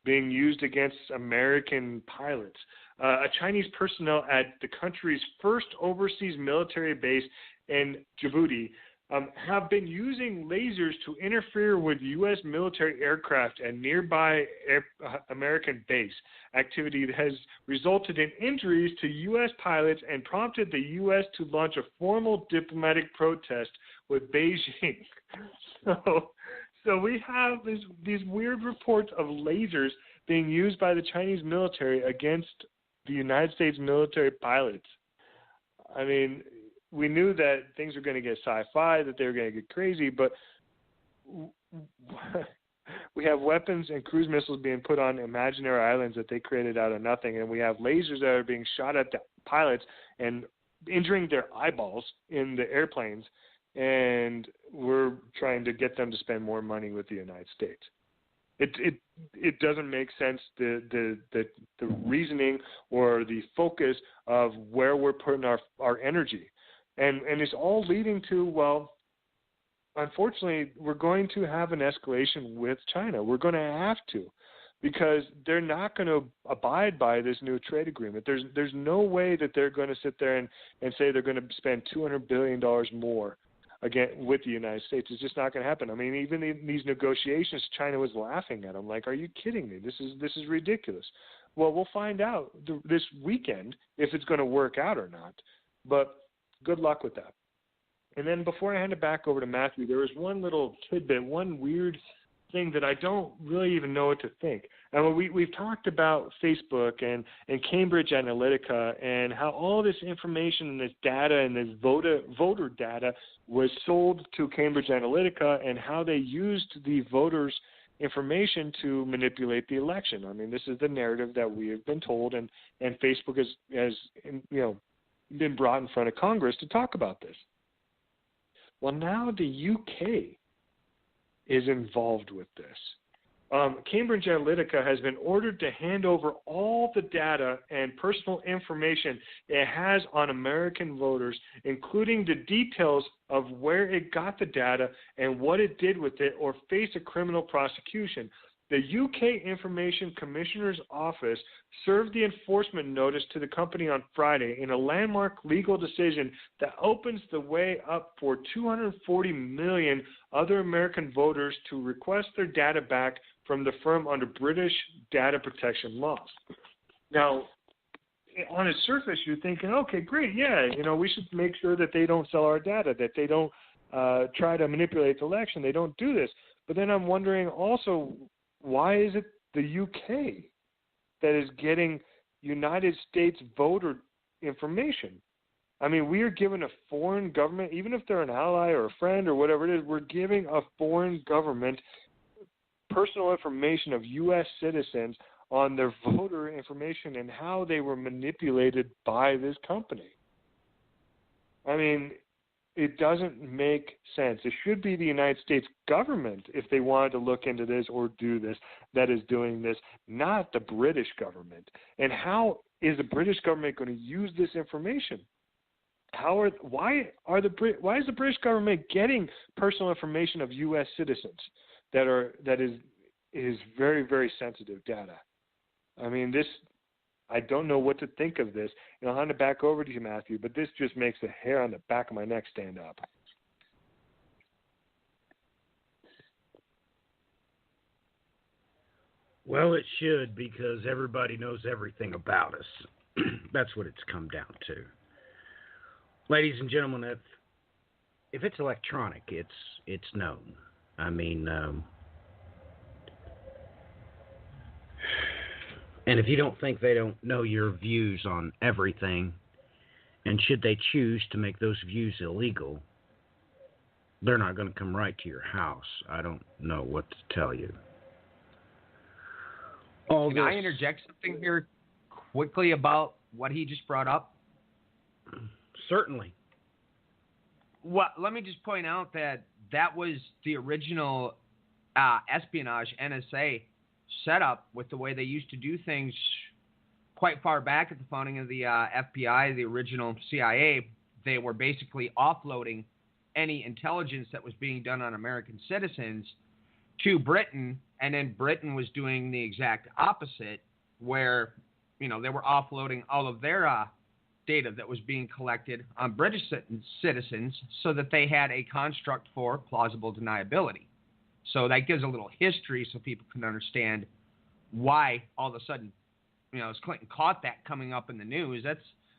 being used against American pilots. A Chinese personnel at the country's first overseas military base in Djibouti have been using lasers to interfere with U.S. military aircraft at nearby American base. Activity that has resulted in injuries to U.S. pilots and prompted the U.S. to launch a formal diplomatic protest with Beijing. So we have these weird reports of lasers being used by the Chinese military against the United States military pilots. I mean, we knew that things were going to get sci-fi, that they were going to get crazy, but we have weapons and cruise missiles being put on imaginary islands that they created out of nothing, and we have lasers that are being shot at the pilots and injuring their eyeballs in the airplanes, and we're trying to get them to spend more money with the United States. It doesn't make sense, the reasoning or the focus of where we're putting our energy. And it's all leading to, well, unfortunately, we're going to have an escalation with China. We're going to have to, because they're not going to abide by this new trade agreement. There's no way that they're going to sit there and say they're going to spend $200 billion more again with the United States. It's just not going to happen. I mean, even in these negotiations, China was laughing at them, like, "Are you kidding me? This is ridiculous." Well, we'll find out this weekend if it's going to work out or not. But good luck with that. And then before I hand it back over to Matthew, there was one little tidbit, one weird thing that I don't really even know what to think. And we've talked about Facebook and Cambridge Analytica and how all this information and this data and this voter data was sold to Cambridge Analytica, and how they used the voters' information to manipulate the election. I mean, this is the narrative that we have been told, and Facebook has been brought in front of Congress to talk about this. Well, now the UK is involved with this. Cambridge Analytica has been ordered to hand over all the data and personal information it has on American voters, including the details of where it got the data and what it did with it, or face a criminal prosecution. The UK Information Commissioner's Office served the enforcement notice to the company on Friday in a landmark legal decision that opens the way up for 240 million other American voters to request their data back from the firm under British data protection laws. Now, on its surface, you're thinking, okay, great, yeah, we should make sure that they don't sell our data, that they don't try to manipulate the election, they don't do this. But then I'm wondering also, why is it the UK that is getting United States voter information? I mean, we are giving a foreign government, even if they're an ally or a friend or whatever it is, we're giving a foreign government personal information of U.S. citizens on their voter information and how they were manipulated by this company. I mean, it doesn't make sense. It should be the United States government, if they wanted to look into this or do this, that is doing this, not the British government. And how is the British government going to use this information? Why is the British government getting personal information of U.S. citizens that is very, very sensitive data? I mean, I don't know what to think of this. I'll hand it back over to you, Matthew, but this just makes the hair on the back of my neck stand up. Well, it should, because everybody knows everything about us. That's what it's come down to. Ladies and gentlemen, if it's electronic, it's known. I mean, and if you don't think they don't know your views on everything, and should they choose to make those views illegal, they're not going to come right to your house. I don't know what to tell you. Can I interject something here quickly about what he just brought up? Certainly. Well, let me just point out that was the original espionage NSA setup with the way they used to do things quite far back at the founding of the FBI, the original CIA, they were basically offloading any intelligence that was being done on American citizens to Britain, and then Britain was doing the exact opposite, where, you know, they were offloading all of their data that was being collected on British citizens so that they had a construct for plausible deniability. So that gives a little history so people can understand why all of a sudden, you know, as Clinton caught that coming up in the news.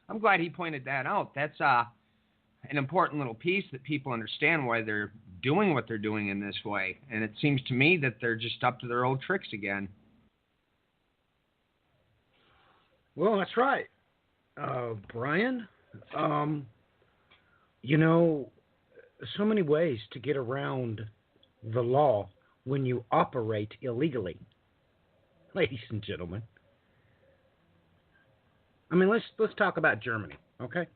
I'm glad he pointed that out. That's an important little piece that people understand why they're doing what they're doing in this way. And it seems to me that they're just up to their old tricks again. Well, that's right. Brian, you know, so many ways to get around the law when you operate illegally, ladies and gentlemen. I mean, let's talk about Germany, okay?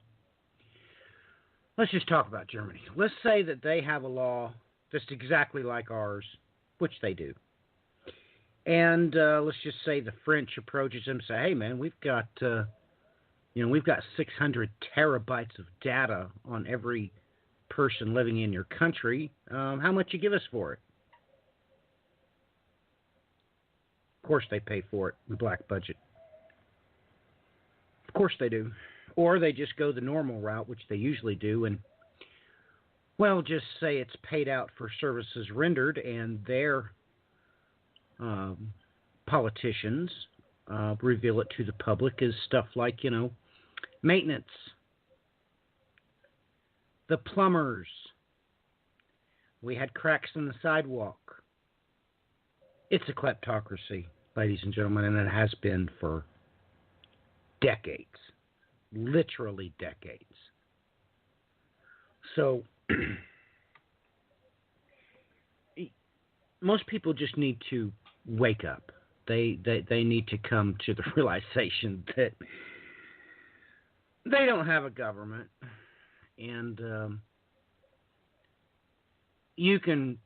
Let's just talk about Germany. Let's say that they have a law just exactly like ours, which they do. And let's just say the French approaches them and say, hey, man, we've got 600 terabytes of data on every person living in your country. How much you give us for it? Of course they pay for it in black budget. Of course they do. Or they just go the normal route, which they usually do, and, well, just say it's paid out for services rendered, and their politicians reveal it to the public as stuff like, you know, maintenance, the plumbers, we had cracks in the sidewalk. It's a kleptocracy, ladies and gentlemen, and it has been for decades, literally decades. So most people just need to wake up. They need to come to the realization that they don't have a government, and you can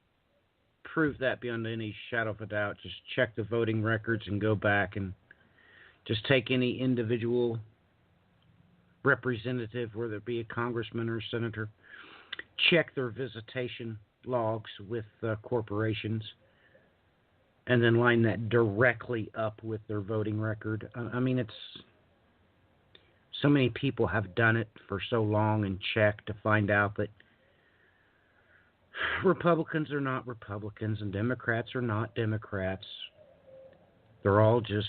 prove that beyond any shadow of a doubt. Just check the voting records and go back and just take any individual representative, whether it be a congressman or a senator, check their visitation logs with corporations, and then line that directly up with their voting record. I mean, it's so many people have done it for so long and checked to find out that Republicans are not Republicans and Democrats are not Democrats. They're all just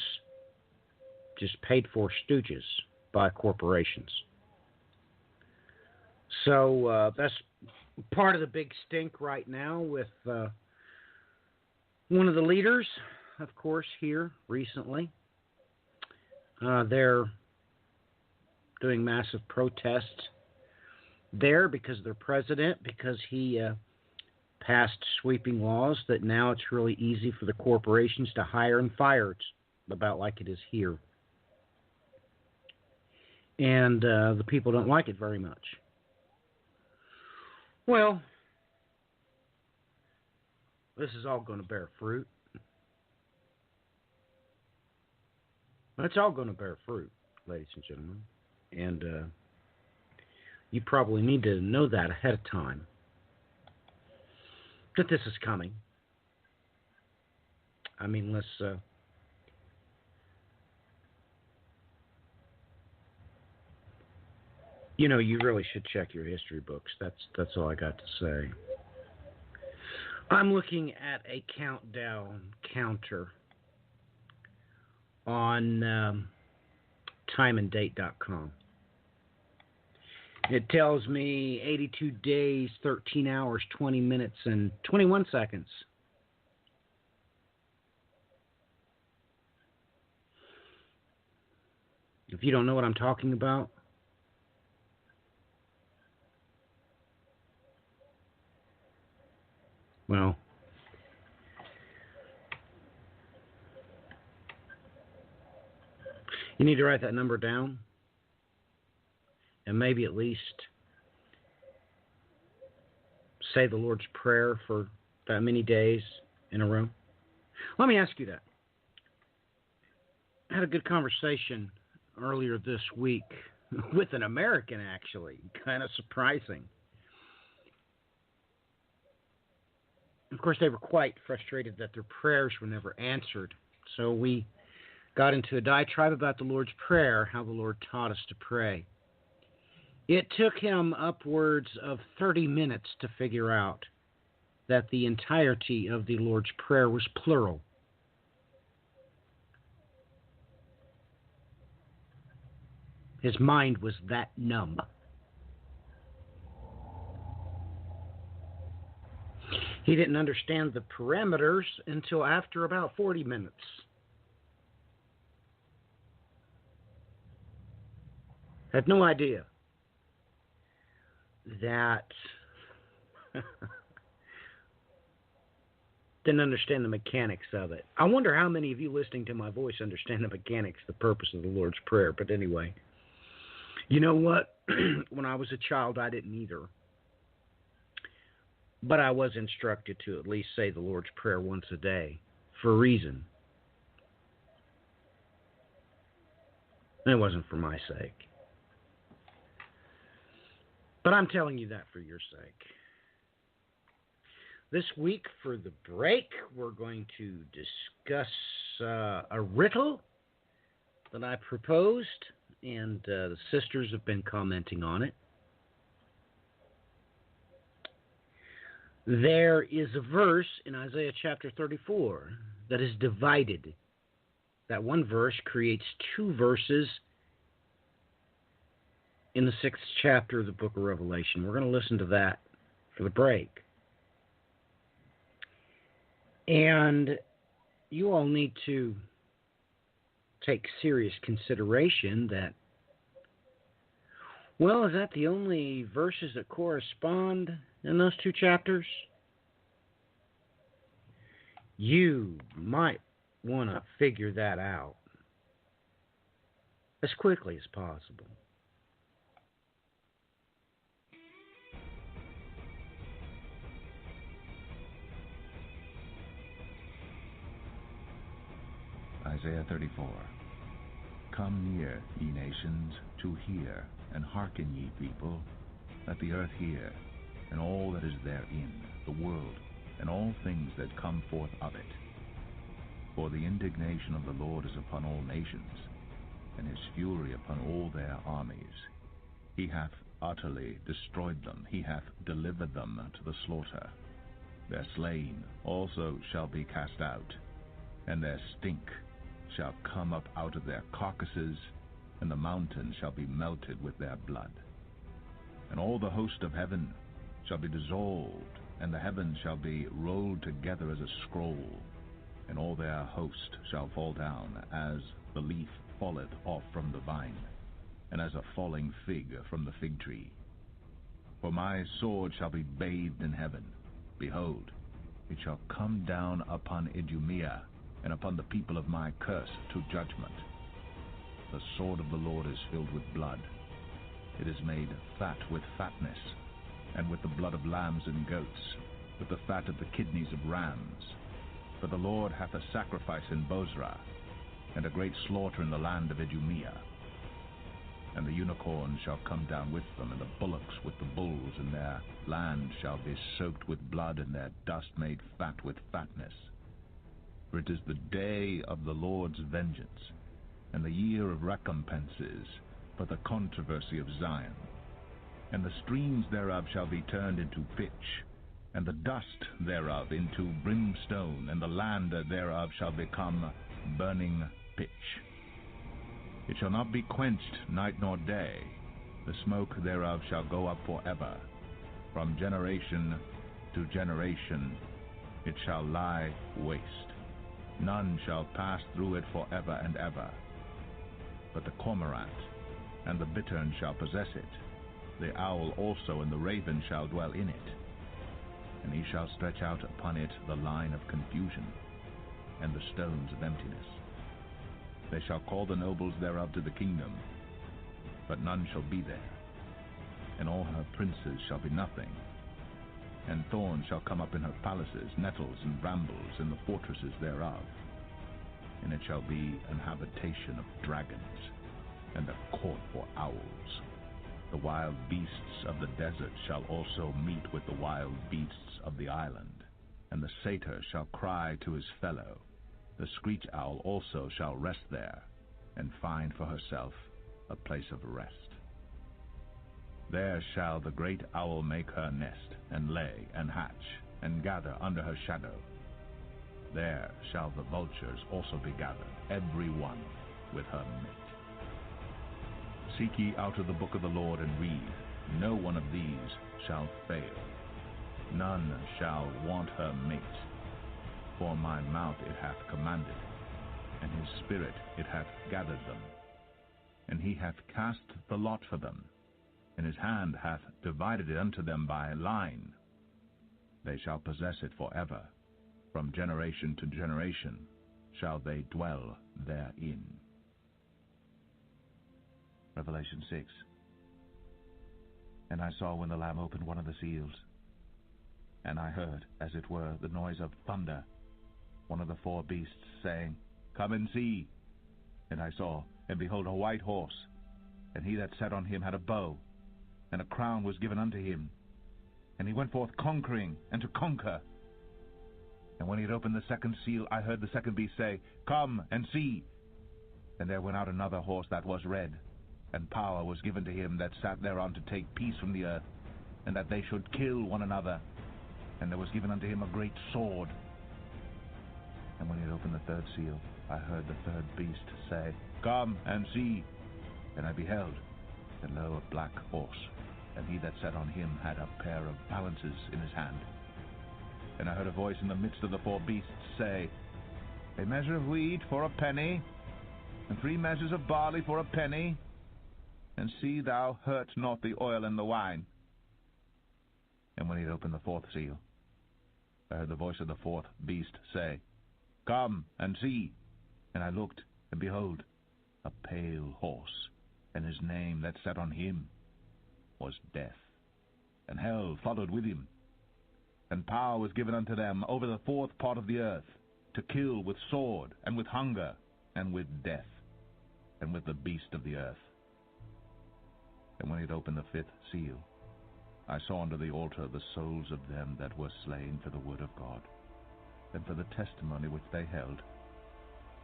paid for stooges by corporations. So that's part of the big stink right now with one of the leaders, of course, here recently. They're doing massive protests there because of their president, because he passed sweeping laws that now it's really easy for the corporations to hire and fire. It's about like it is here. And the people don't like it very much. Well, this is all going to bear fruit. It's all going to bear fruit, ladies and gentlemen. And you probably need to know that ahead of time, that this is coming. I mean, let's you know, you really should check your history books. That's all I got to say. I'm looking at a countdown counter on timeanddate.com. It tells me 82 days, 13 hours, 20 minutes, and 21 seconds. If you don't know what I'm talking about, well, you need to write that number down and maybe at least say the Lord's Prayer for that many days in a row. Let me ask you that. had a good conversation earlier this week with an American, actually. Kind of surprising. Of course, they were quite frustrated that their prayers were never answered. So we got into a diatribe about the Lord's Prayer, how the Lord taught us to pray. It took him upwards of 30 minutes to figure out that the entirety of the Lord's Prayer was plural. His mind was that numb. He didn't understand the parameters until after about 40 minutes. Had no idea that didn't understand the mechanics of it. I wonder how many of you listening to my voice understand the mechanics, the purpose of the Lord's Prayer. But anyway, you know what? When I was a child, I didn't either. But I was instructed to at least say the Lord's Prayer once a day for a reason. It wasn't for my sake. But I'm telling you that for your sake. This week for the break, we're going to discuss a riddle that I proposed, and the sisters have been commenting on it. There is a verse in Isaiah chapter 34 that is divided. That one verse creates two verses in the 6th chapter of the book of Revelation. We're going to listen to that for the break. And you all need to take serious consideration that, well, is that the only verses that correspond in those two chapters? You might want to figure that out as quickly as possible. Isaiah 34. Come near, ye nations, to hear, and hearken, ye people. Let the earth hear, and all that is therein, the world, and all things that come forth of it. For the indignation of the Lord is upon all nations, and his fury upon all their armies. He hath utterly destroyed them, he hath delivered them to the slaughter. Their slain also shall be cast out, and their stink shall come up out of their carcasses, and the mountains shall be melted with their blood. And all the host of heaven shall be dissolved, and the heavens shall be rolled together as a scroll, and all their host shall fall down, as the leaf falleth off from the vine, and as a falling fig from the fig tree. For my sword shall be bathed in heaven. Behold, it shall come down upon Idumea, and upon the people of my curse to judgment. The sword of the Lord is filled with blood. It is made fat with fatness, and with the blood of lambs and goats, with the fat of the kidneys of rams. For the Lord hath a sacrifice in Bozrah, and a great slaughter in the land of Idumea. And the unicorns shall come down with them, and the bullocks with the bulls, and their land shall be soaked with blood, and their dust made fat with fatness. For it is the day of the Lord's vengeance, and the year of recompenses, for the controversy of Zion. And the streams thereof shall be turned into pitch, and the dust thereof into brimstone, and the land thereof shall become burning pitch. It shall not be quenched night nor day, the smoke thereof shall go up forever. From generation to generation it shall lie waste. None shall pass through it forever and ever. But the cormorant and the bittern shall possess it. The owl also and the raven shall dwell in it. And he shall stretch out upon it the line of confusion, and the stones of emptiness. They shall call the nobles thereof to the kingdom, but none shall be there. And all her princes shall be nothing. And thorns shall come up in her palaces, nettles and brambles in the fortresses thereof. and it shall be an habitation of dragons, and a court for owls. The wild beasts of the desert shall also meet with the wild beasts of the island, and the satyr shall cry to his fellow. The screech owl also shall rest there, and find for herself a place of rest. There shall the great owl make her nest, and lay, and hatch, and gather under her shadow. There shall the vultures also be gathered, every one with her mate. Seek ye out of the book of the Lord, and read. No one of these shall fail. None shall want her mate. For my mouth it hath commanded, and his spirit it hath gathered them. And he hath cast the lot for them, and his hand hath divided it unto them by line. They shall possess it forever. From generation to generation shall they dwell therein. Revelation 6. And I saw when the Lamb opened one of the seals, and I heard, as it were, the noise of thunder, one of the four beasts saying, Come and see. And I saw, and behold, a white horse, and he that sat on him had a bow, and a crown was given unto him. And he went forth conquering, and to conquer. And when he had opened the second seal, I heard the second beast say, Come and see. And there went out another horse that was red, and power was given to him that sat thereon to take peace from the earth, and that they should kill one another. And there was given unto him a great sword. And when he had opened the third seal, I heard the third beast say, Come and see. And I beheld, and lo, a black horse, and he that sat on him had a pair of balances in his hand. And I heard a voice in the midst of the four beasts say, A measure of wheat for a penny, and 3 measures of barley for a penny, and see thou hurt not the oil and the wine. And when he had opened the fourth seal, I heard the voice of the fourth beast say, Come and see. And I looked, and behold, a pale horse, and his name that sat on him was Death. And hell followed with him. And power was given unto them over the fourth part of the earth, to kill with sword, and with hunger, and with death, and with the beast of the earth. And when he had opened the fifth seal, I saw under the altar the souls of them that were slain for the word of God, and for the testimony which they held.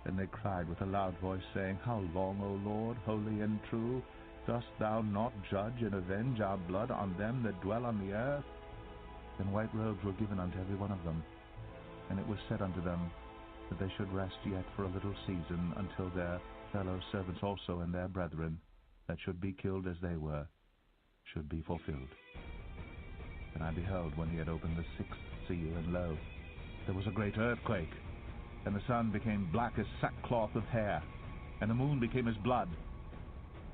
And they cried with a loud voice, saying, How long, O Lord, holy and true, dost thou not judge and avenge our blood on them that dwell on the earth? And white robes were given unto every one of them. And it was said unto them that they should rest yet for a little season, until their fellow servants also and their brethren, that should be killed as they were, should be fulfilled. And I beheld when he had opened the sixth seal, and lo, there was a great earthquake, and the sun became black as sackcloth of hair, and the moon became as blood,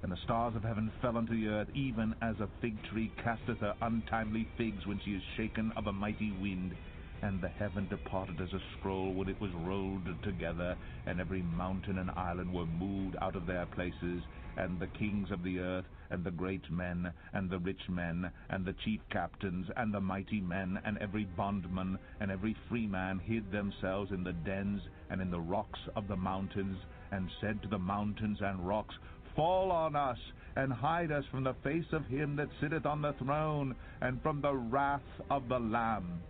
and the stars of heaven fell unto the earth, even as a fig tree casteth her untimely figs when she is shaken of a mighty wind. And the heaven departed as a scroll when it was rolled together, and every mountain and island were moved out of their places, and the kings of the earth, and the great men, and the rich men, and the chief captains, and the mighty men, and every bondman, and every free man hid themselves in the dens and in the rocks of the mountains, and said to the mountains and rocks, Fall on us, and hide us from the face of him that sitteth on the throne, and from the wrath of the Lamb.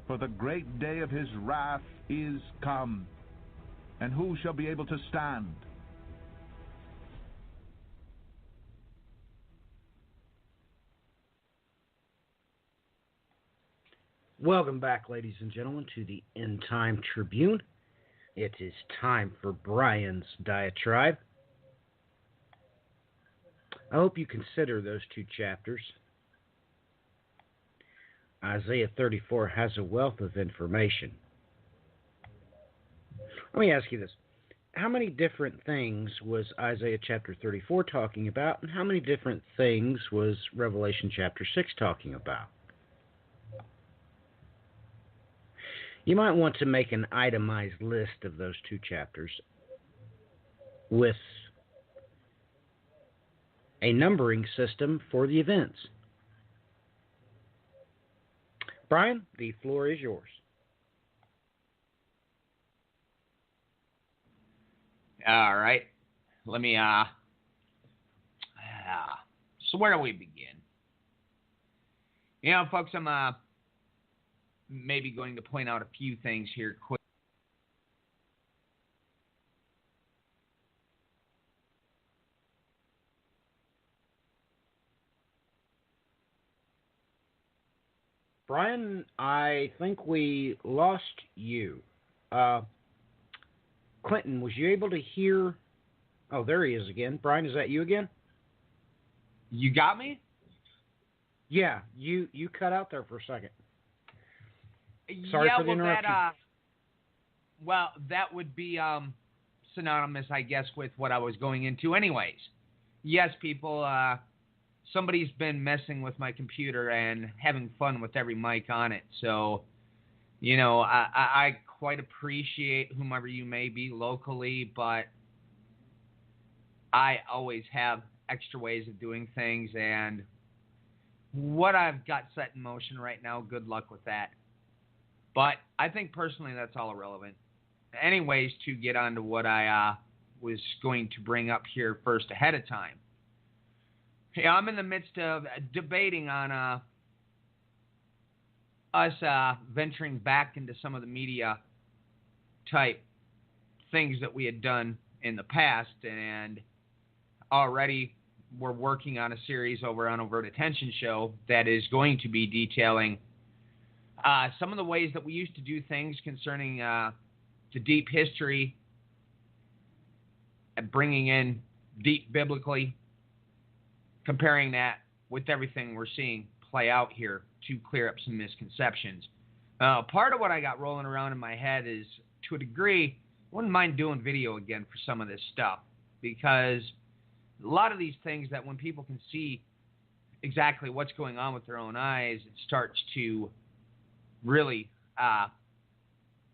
For the great day of his wrath is come, and who shall be able to stand? Welcome back, ladies and gentlemen, to the End Time Tribune. It is time for Brian's diatribe. I hope you consider those 2 chapters. Isaiah 34 has a wealth of information. Let me ask you this. How many different things was Isaiah chapter 34 talking about, and how many different things was Revelation chapter 6 talking about? You might want to make an itemized list of those 2 chapters with a numbering system for the events. Brian, the floor is yours. All right. Let me, so where do we begin? You know, folks, I'm maybe going to point out a few things here quick. Brian, I think we lost you. Clinton, was you able to hear? Oh, there he is again. Brian, is that you again? You got me? Yeah, you cut out there for a second. Sorry for the interruption. That would be synonymous, I guess, with what I was going into anyways. Yes, people, somebody's been messing with my computer and having fun with every mic on it. So, you know, I quite appreciate whomever you may be locally, but I always have extra ways of doing things, and what I've got set in motion right now, good luck with that. But I think personally that's all irrelevant. Anyways, to get on to what I was going to bring up here first ahead of time. Yeah, I'm in the midst of debating on us venturing back into some of the media type things that we had done in the past, and already we're working on a series over on Overt Attention Show that is going to be detailing some of the ways that we used to do things concerning the deep history and bringing in deep biblically, comparing that with everything we're seeing play out here to clear up some misconceptions. Part of what I got rolling around in my head is, to a degree, I wouldn't mind doing video again for some of this stuff, because a lot of these things that when people can see exactly what's going on with their own eyes, it starts to really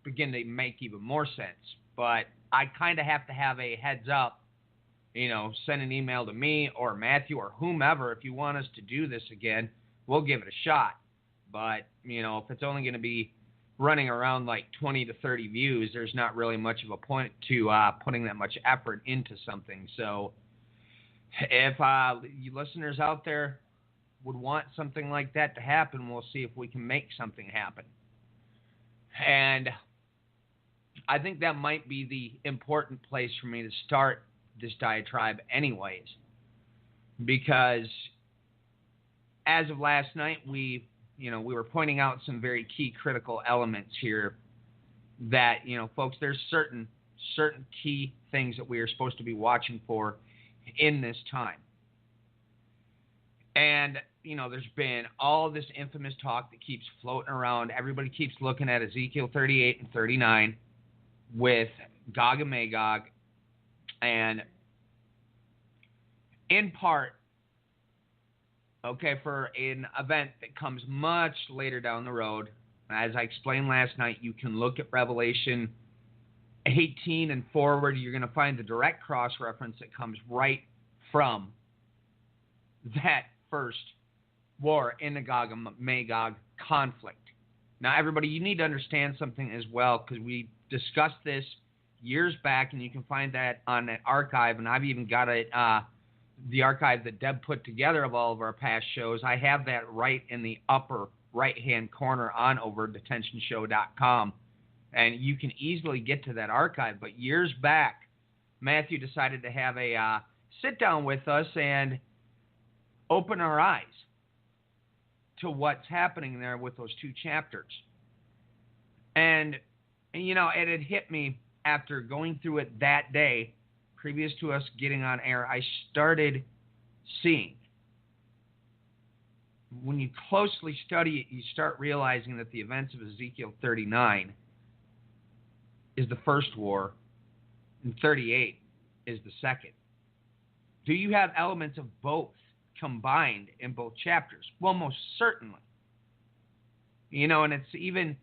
begin to make even more sense. But I kind of have to have a heads up, you know, send an email to me or Matthew or whomever. If you want us to do this again, we'll give it a shot. But, you know, if it's only going to be running around like 20 to 30 views, there's not really much of a point to putting that much effort into something. So if you listeners out there would want something like that to happen, we'll see if we can make something happen. And I think that might be the important place for me to start this diatribe anyways, because as of last night, we were pointing out some very key critical elements here that, you know, folks, there's certain key things that we are supposed to be watching for in this time. And, you know, there's been all this infamous talk that keeps floating around. Everybody keeps looking at Ezekiel 38 and 39 with Gog and Magog. And in part, okay, for an event that comes much later down the road, as I explained last night, you can look at Revelation 18 and forward. You're going to find the direct cross-reference that comes right from that first war in the Gog and Magog conflict. Now, everybody, you need to understand something as well, because we discussed this years back, and you can find that on that archive, and I've even got it, the archive that Deb put together of all of our past shows. I have that right in the upper right-hand corner on overtdetentionshow.com, and you can easily get to that archive. But years back, Matthew decided to have a sit-down with us and open our eyes to what's happening there with those two chapters. And you know, it had hit me after going through it that day, previous to us getting on air. I started seeing, when you closely study it, you start realizing that the events of Ezekiel 39 is the first war, and 38 is the second. Do you have elements of both combined in both chapters? Well, most certainly. You know, and it's even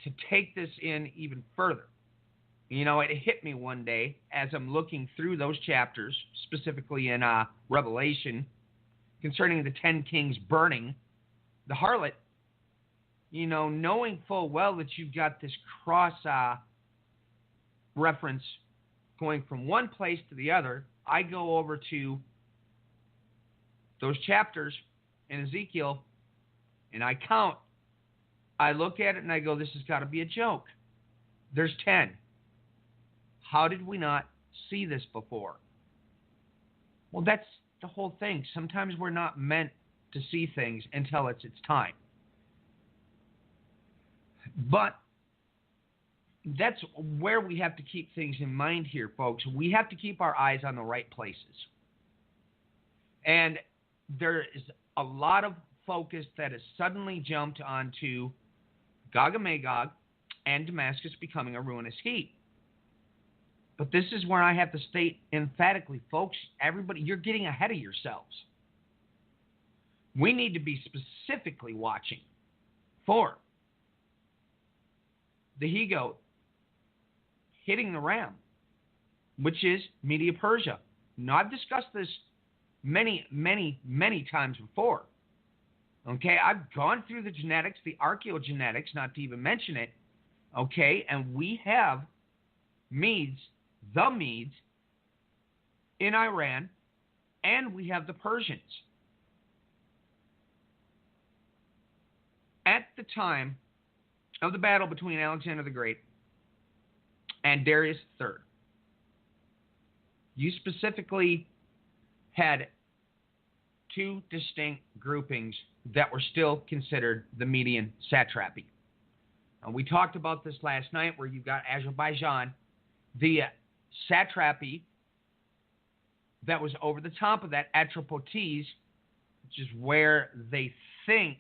to take this in even further. You know, it hit me one day as I'm looking through those chapters, specifically in Revelation, concerning the 10 kings burning the harlot, you know, knowing full well that you've got this cross reference going from one place to the other, I go over to those chapters in Ezekiel, and I count. I look at it and I go, this has got to be a joke. There's 10. How did we not see this before? Well, that's the whole thing. Sometimes we're not meant to see things until it's time. But that's where we have to keep things in mind here, folks. We have to keep our eyes on the right places. And there is a lot of focus that has suddenly jumped onto Gog and Magog and Damascus becoming a ruinous heap. But this is where I have to state emphatically, folks, everybody, you're getting ahead of yourselves. We need to be specifically watching for the he-goat hitting the ram, which is Media-Persia. Now, I've discussed this many, many, many times before. Okay, I've gone through the genetics, the archaeogenetics, not to even mention it. Okay, and we have Medes, the Medes, in Iran, and we have the Persians. At the time of the battle between Alexander the Great and Darius III, you specifically had two distinct groupings that were still considered the Median satrapy. And we talked about this last night, where you've got Azerbaijan, the satrapy that was over the top of that, Atropotes, which is where they think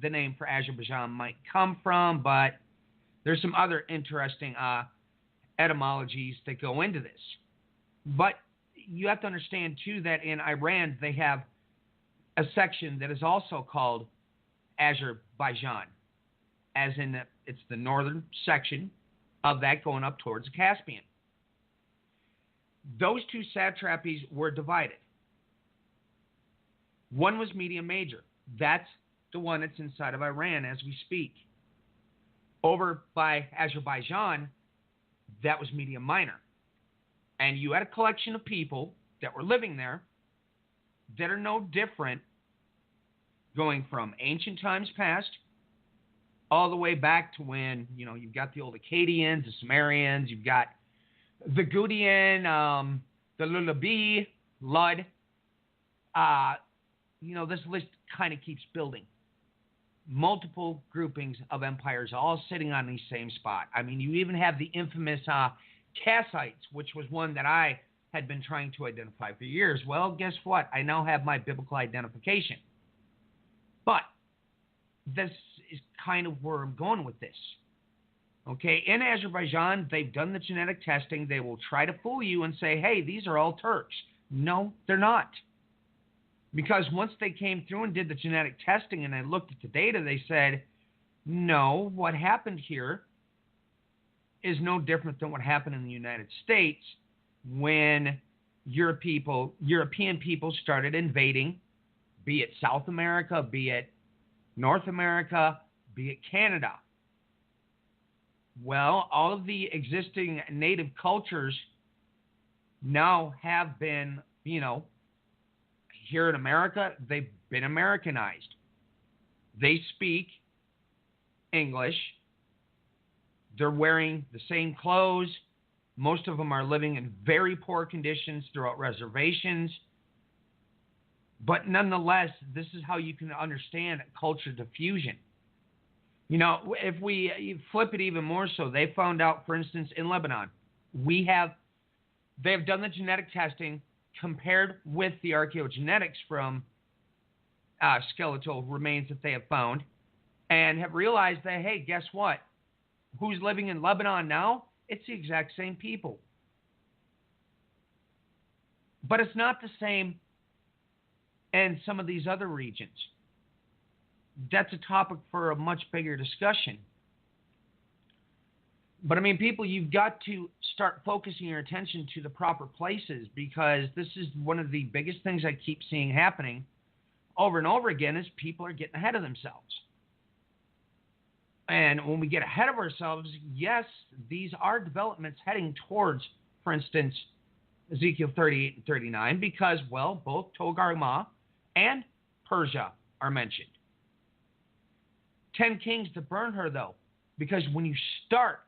the name for Azerbaijan might come from, but there's some other interesting etymologies that go into this. But you have to understand, too, that in Iran, they have a section that is also called Azerbaijan, as in it's the northern section of that going up towards the Caspian. Those two satrapies were divided. One was Media Major. That's the one that's inside of Iran as we speak. Over by Azerbaijan, that was Media Minor. And you had a collection of people that were living there that are no different, going from ancient times past all the way back to when, you've got the old Akkadians, the Sumerians, you've got the Gutian, the Lullaby, Lud. This list kind of keeps building. Multiple groupings of empires all sitting on the same spot. I mean, you even have the infamous Kassites, which was one that I had been trying to identify for years. Well, guess what? I now have my biblical identification. But this is kind of where I'm going with this. Okay, in Azerbaijan, they've done the genetic testing. They will try to fool you and say, hey, these are all Turks. No, they're not. Because once they came through and did the genetic testing and they looked at the data, they said, no, what happened here is no different than what happened in the United States when European people started invading, be it South America, be it North America, be it Canada. Well, all of the existing native cultures now have been, here in America, they've been Americanized. They speak English. They're wearing the same clothes. Most of them are living in very poor conditions throughout reservations. But nonetheless, this is how you can understand culture diffusion. If we flip it even more so, they found out, for instance, in Lebanon, they have done the genetic testing compared with the archaeogenetics from skeletal remains that they have found, and have realized that, hey, guess what? Who's living in Lebanon now? It's the exact same people. But it's not the same in some of these other regions. That's a topic for a much bigger discussion. But I mean, people, you've got to start focusing your attention to the proper places, because this is one of the biggest things I keep seeing happening over and over again is people are getting ahead of themselves. And when we get ahead of ourselves, yes, these are developments heading towards for instance, Ezekiel 38 and 39, because, well, both Togarmah and Persia are mentioned. 10 kings to burn her, though, because when you start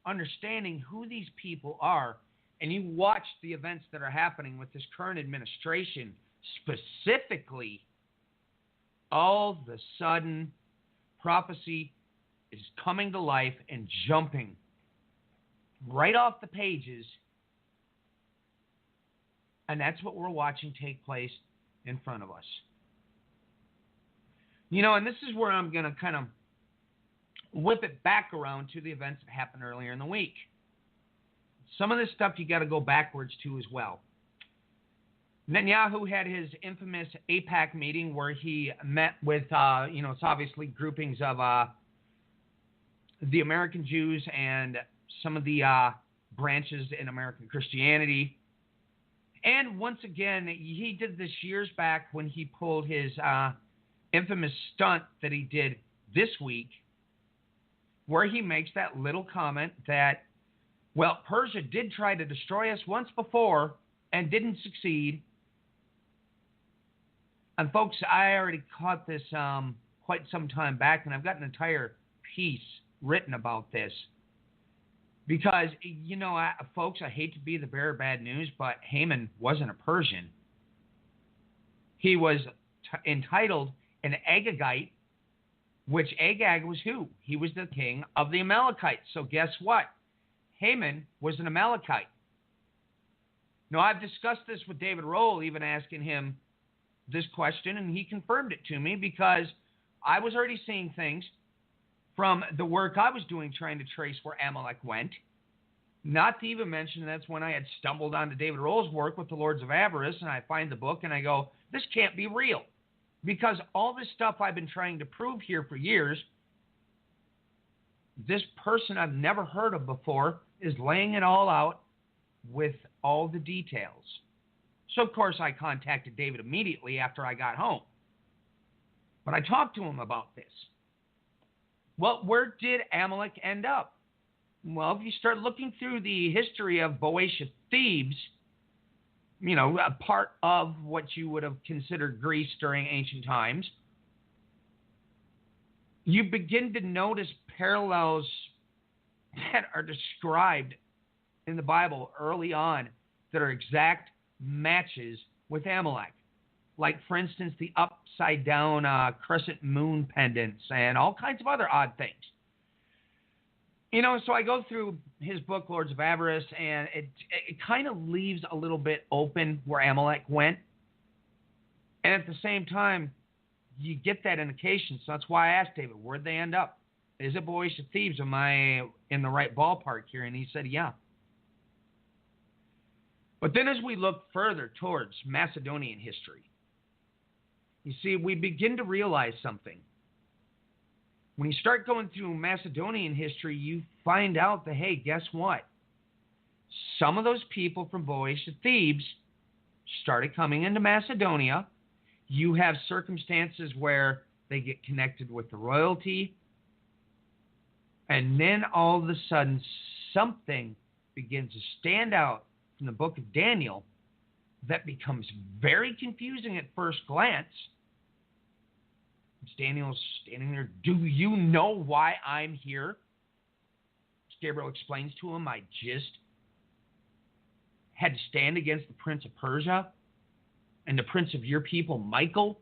understanding who these people are and you watch the events that are happening with this current administration specifically, all of a sudden prophecy is coming to life and jumping right off the pages. And that's what we're watching take place in front of us. You know, and this is where I'm going to kind of whip it back around to the events that happened earlier in the week. Some of this stuff you got to go backwards to as well. Netanyahu had his infamous AIPAC meeting where he met with, it's obviously groupings of the American Jews and some of the branches in American Christianity. And once again, he did this years back when he pulled his infamous stunt that he did this week, where he makes that little comment that, well, Persia did try to destroy us once before and didn't succeed. And folks, I already caught this quite some time back, and I've got an entire piece written about this. Because, folks, I hate to be the bearer of bad news, but Haman wasn't a Persian. He was entitled an Agagite, which Agag was who? He was the king of the Amalekites. So guess what? Haman was an Amalekite. Now, I've discussed this with David Roll, even asking him this question, and he confirmed it to me because I was already seeing things from the work I was doing trying to trace where Amalek went. Not to even mention that's when I had stumbled onto David Roll's work with the Lords of Avarice, and I find the book and I go, this can't be real. Because all this stuff I've been trying to prove here for years, this person I've never heard of before is laying it all out with all the details. So, of course, I contacted David immediately after I got home. But I talked to him about this. Well, where did Amalek end up? Well, if you start looking through the history of Boeotia Thebes, a part of what you would have considered Greece during ancient times, you begin to notice parallels that are described in the Bible early on that are exact matches with Amalek. Like, for instance, the upside-down crescent moon pendants and all kinds of other odd things. So I go through his book, Lords of Avarice, and it kind of leaves a little bit open where Amalek went. And at the same time, you get that indication. So that's why I asked David, where'd they end up? Is it Boeotia Thebes? Am I in the right ballpark here? And he said, yeah. But then as we look further towards Macedonian history, you see, we begin to realize something. When you start going through Macedonian history, you find out that, hey, guess what? Some of those people from Boeotia Thebes started coming into Macedonia. You have circumstances where they get connected with the royalty. And then all of a sudden, something begins to stand out from the book of Daniel that becomes very confusing at first glance. Daniel's standing there. Do you know why I'm here? Gabriel explains to him, I just had to stand against the prince of Persia, and the prince of your people, Michael,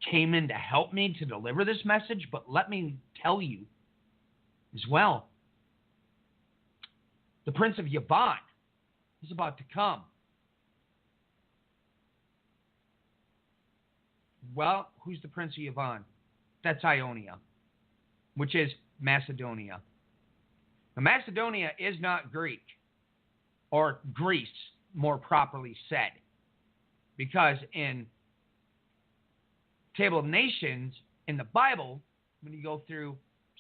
came in to help me to deliver this message. But let me tell you as well, the prince of Yavan is about to come. Well, who's the prince of Yavan? That's Ionia, which is Macedonia. Now, Macedonia is not Greek, or Greece, more properly said, because in Table of Nations in the Bible, when you go through,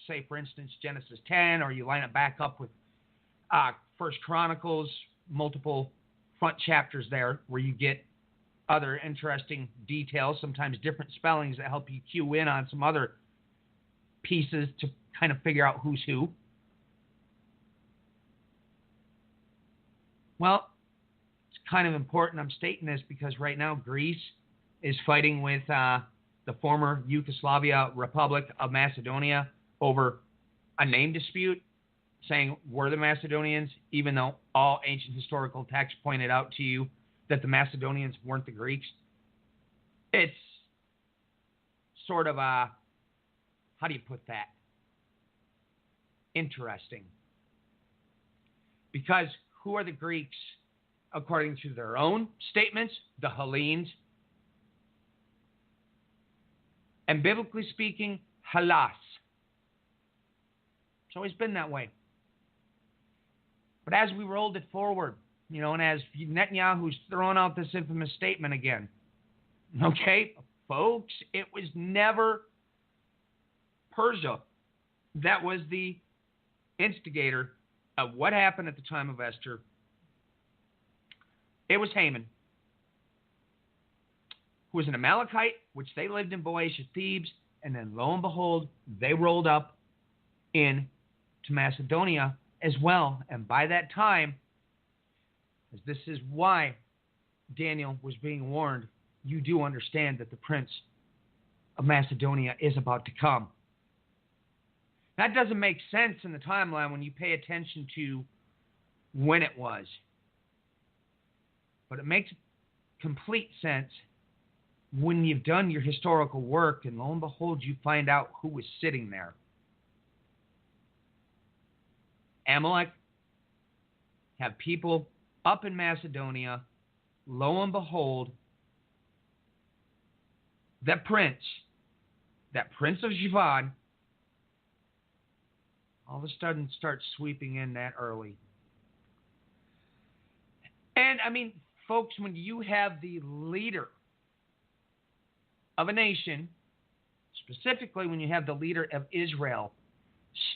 say, for instance, Genesis 10, or you line it back up with First Chronicles, multiple front chapters there where you get other interesting details, sometimes different spellings that help you cue in on some other pieces to kind of figure out who's who. Well, it's kind of important I'm stating this because right now Greece is fighting with the former Yugoslavia Republic of Macedonia over a name dispute, saying we're the Macedonians, even though all ancient historical texts pointed out to you that the Macedonians weren't the Greeks. It's sort of a, how do you put that? Interesting. Because who are the Greeks according to their own statements? The Hellenes. And biblically speaking, Hellas. It's always been that way. But as we rolled it forward, and as Netanyahu's throwing out this infamous statement again, okay, folks, it was never Persia that was the instigator of what happened at the time of Esther. It was Haman, who was an Amalekite, which they lived in Boeotia, Thebes, and then lo and behold, they rolled up into Macedonia as well. And by that time, as this is why Daniel was being warned, you do understand that the prince of Macedonia is about to come. That doesn't make sense in the timeline when you pay attention to when it was. But it makes complete sense when you've done your historical work and lo and behold, you find out who was sitting there. Amalek have people up in Macedonia. Lo and behold, that prince of Javan, all of a sudden starts sweeping in that early. And, folks, when you have the leader of a nation, specifically when you have the leader of Israel,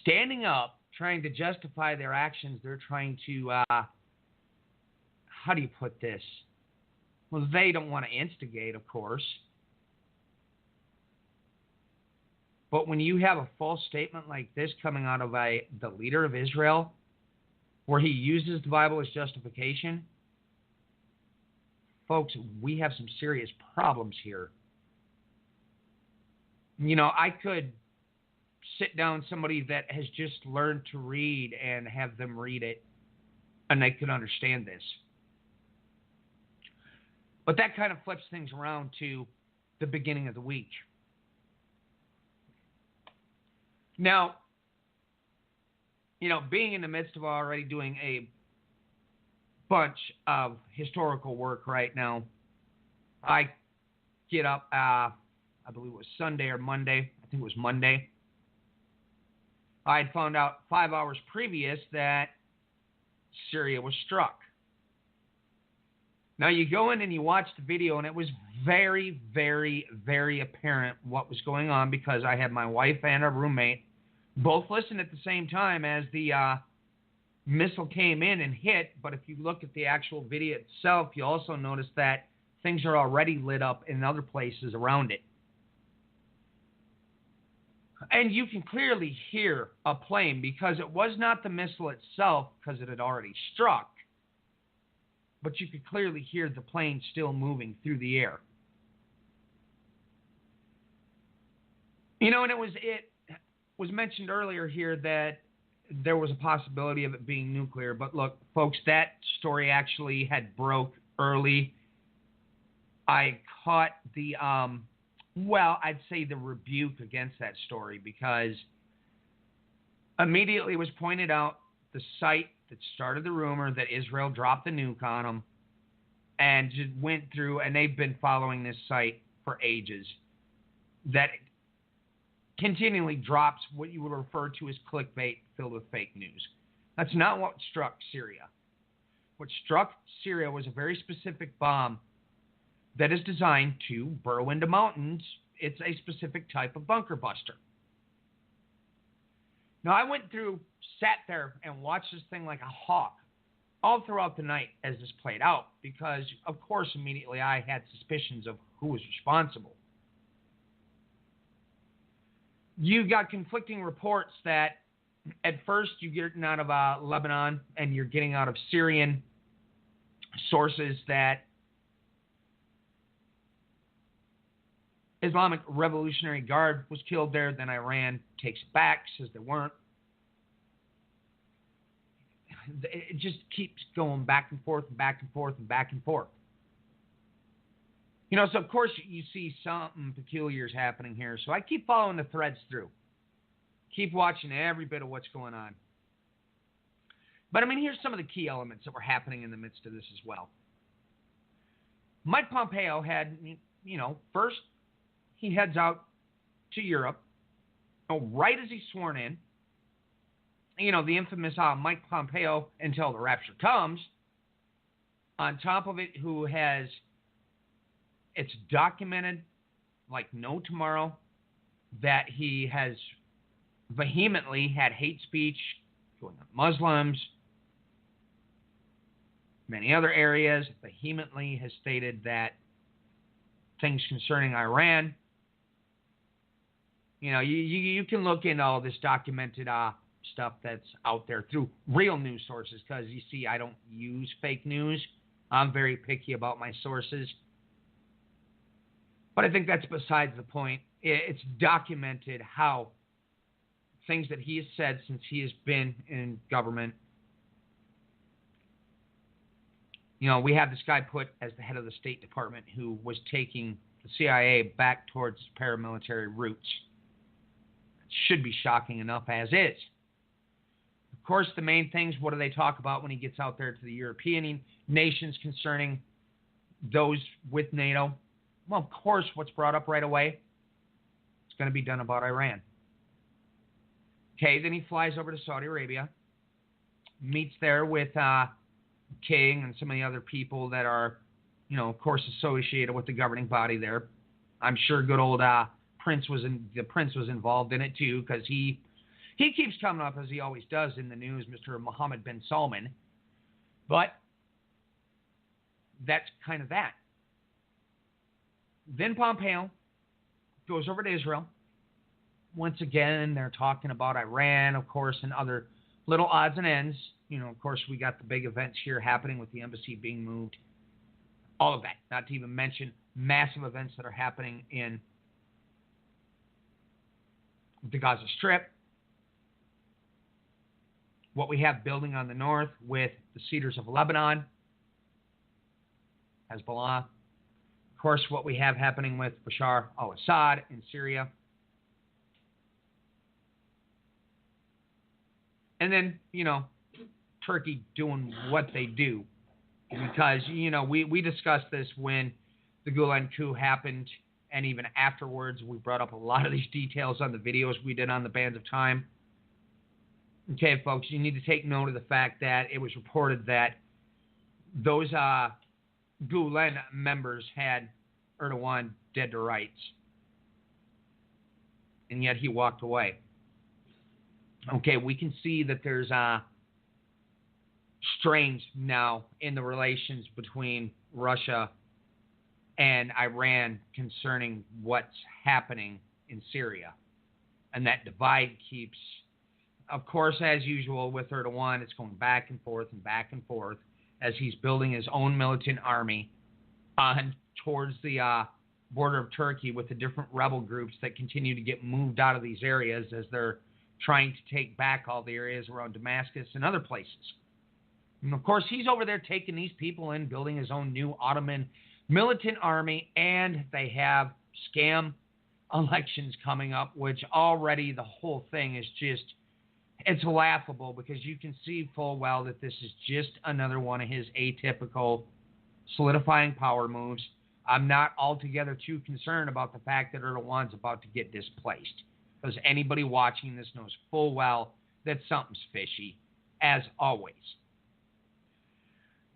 standing up, trying to justify their actions, they're trying to, how do you put this? Well, they don't want to instigate, of course. But when you have a false statement like this coming out of the leader of Israel, where he uses the Bible as justification, folks, we have some serious problems here. I could sit down somebody that has just learned to read and have them read it, and they could understand this. But that kind of flips things around to the beginning of the week. Now, being in the midst of already doing a bunch of historical work right now, I get up, I believe it was Sunday or Monday. I think it was Monday. I had found out 5 hours previous that Syria was struck. Now, you go in and you watch the video, and it was very, very, very apparent what was going on because I had my wife and a roommate both listen at the same time as the missile came in and hit. But if you look at the actual video itself, you also notice that things are already lit up in other places around it. And you can clearly hear a plane because it was not the missile itself because it had already struck. But you could clearly hear the plane still moving through the air. And it was mentioned earlier here that there was a possibility of it being nuclear. But look, folks, that story actually had broke early. I caught the, I'd say the rebuke against that story because immediately it was pointed out the site that started the rumor that Israel dropped the nuke on them and just went through, and they've been following this site for ages, that continually drops what you would refer to as clickbait filled with fake news. That's not what struck Syria. What struck Syria was a very specific bomb that is designed to burrow into mountains. It's a specific type of bunker buster. Now, I sat there and watched this thing like a hawk all throughout the night as this played out because, of course, immediately I had suspicions of who was responsible. You got conflicting reports that at first you're getting out of Lebanon and you're getting out of Syrian sources that Islamic Revolutionary Guard was killed there. Then Iran takes it back, says they weren't. It just keeps going back and forth and back and forth and back and forth. You know, so of course you see something peculiar is happening here. So I keep following the threads through. Keep watching every bit of what's going on. But I mean, here's some of the key elements that were happening in the midst of this as well. Mike Pompeo had, you know, first he heads out to Europe, right as he's sworn in. You know, the infamous Mike Pompeo until the rapture comes. On top of it, who has, it's documented like no tomorrow that he has vehemently had hate speech going at Muslims, many other areas, vehemently has stated that things concerning Iran. You know, you can look into all this documented stuff that's out there through real news sources, because you see, I don't use fake news. I'm very picky about my sources. But I think that's besides the point. It's documented how things that he has said since he has been in government. You know, we have this guy put as the head of the State Department who was taking the CIA back towards paramilitary roots. It should be shocking enough as is. Of course, the main things, what do they talk about when he gets out there to the European nations concerning those with NATO? Well, of course, what's brought up right away, it's going to be done about Iran. Okay, then he flies over to Saudi Arabia, meets there with King and some of the other people that are, you know, of course, associated with the governing body there. I'm sure good old the Prince was involved in it too, because he keeps coming up, as he always does in the news, Mr. Mohammed bin Salman. But that's kind of that. Then Pompeo goes over to Israel. Once again, they're talking about Iran, of course, and other little odds and ends. You know, of course, we got the big events here happening with the embassy being moved. All of that. Not to even mention massive events that are happening in the Gaza Strip. What we have building on the north with the Cedars of Lebanon, Hezbollah. Of course, what we have happening with Bashar al-Assad in Syria. And then, you know, Turkey doing what they do. Because, you know, we discussed this when the Gulen coup happened, and even afterwards, we brought up a lot of these details on the videos we did on the Bands of Time. Okay, folks, you need to take note of the fact that it was reported that those Gulen members had Erdogan dead to rights. And yet he walked away. Okay, we can see that there's strains now in the relations between Russia and Iran concerning what's happening in Syria. And that divide keeps, of course, as usual with Erdogan, it's going back and forth as he's building his own militant army on towards the border of Turkey with the different rebel groups that continue to get moved out of these areas as they're trying to take back all the areas around Damascus and other places. And of course, he's over there taking these people in, building his own new Ottoman militant army, and they have scam elections coming up, which already the whole thing is just, it's laughable, because you can see full well that this is just another one of his atypical solidifying power moves. I'm not altogether too concerned about the fact that Erdogan's about to get displaced, because anybody watching this knows full well that something's fishy, as always.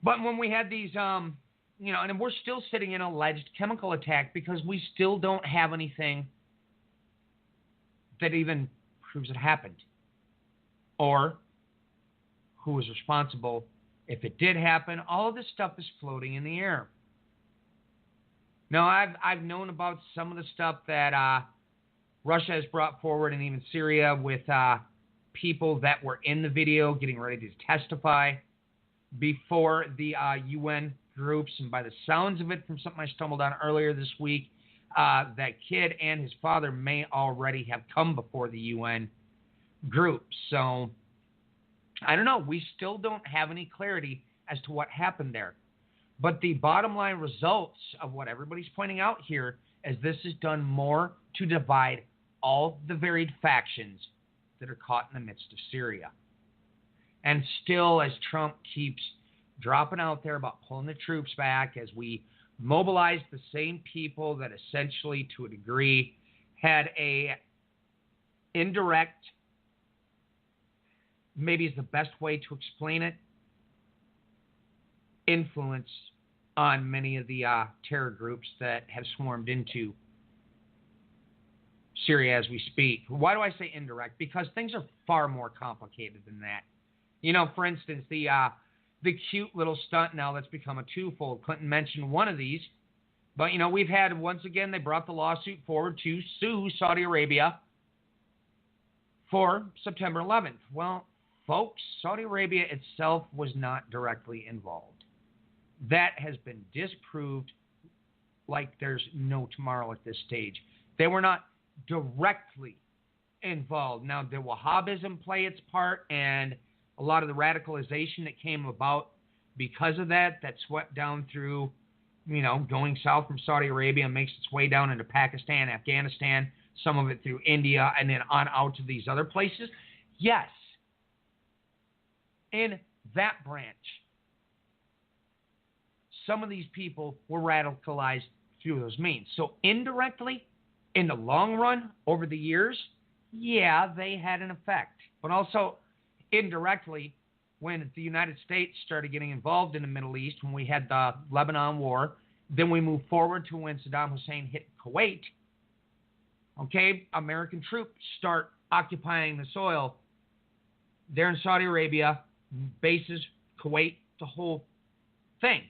But when we had these, you know, and we're still sitting in an alleged chemical attack because we still don't have anything that even proves it happened, or who was responsible if it did happen. All of this stuff is floating in the air. Now, I've known about some of the stuff that Russia has brought forward, and even Syria, with people that were in the video getting ready to testify. before the UN groups, and by the sounds of it, from something I stumbled on earlier this week, that kid and his father may already have come before the UN groups. So, I don't know. We still don't have any clarity as to what happened there. But the bottom line results of what everybody's pointing out here is this has done more to divide all the varied factions that are caught in the midst of Syria. And still, as Trump keeps dropping out there about pulling the troops back, as we mobilize the same people that essentially, to a degree, had a indirect, maybe is the best way to explain it, influence on many of the terror groups that have swarmed into Syria as we speak. Why do I say indirect? Because things are far more complicated than that. You know, for instance, the cute little stunt now that's become a twofold. Clinton mentioned one of these, but, you know, we've had, once again, they brought the lawsuit forward to sue Saudi Arabia for September 11th. Well, folks, Saudi Arabia itself was not directly involved. That has been disproved like there's no tomorrow at this stage. They were not directly involved. Now, did Wahhabism play its part, and a lot of the radicalization that came about because of that swept down through, you know, going south from Saudi Arabia and makes its way down into Pakistan, Afghanistan, some of it through India, and then on out to these other places? Yes. In that branch, some of these people were radicalized through those means. So indirectly, in the long run, over the years, yeah, they had an effect. But also indirectly, when the United States started getting involved in the Middle East, when we had the Lebanon War, then we moved forward to when Saddam Hussein hit Kuwait. Okay, American troops start occupying the soil there in Saudi Arabia, bases, Kuwait, the whole thing.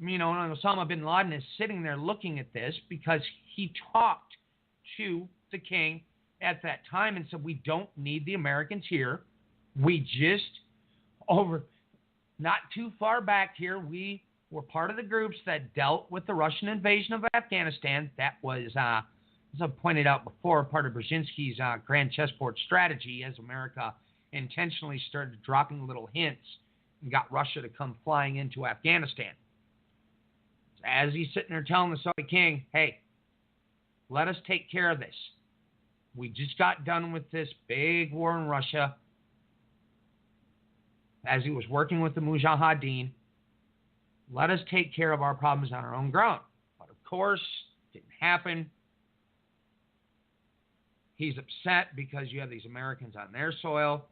You know, and Osama bin Laden is sitting there looking at this because he talked to the king at that time and said, we don't need the Americans here. We just, over not too far back here, we were part of the groups that dealt with the Russian invasion of Afghanistan. That was, as I pointed out before, part of Brzezinski's grand chessboard strategy, as America intentionally started dropping little hints and got Russia to come flying into Afghanistan. As he's sitting there telling the Saudi king, hey, let us take care of this. We just got done with this big war in Russia. As he was working with the Mujahideen, let us take care of our problems on our own ground. But of course, it didn't happen. He's upset because you have these Americans on their soil.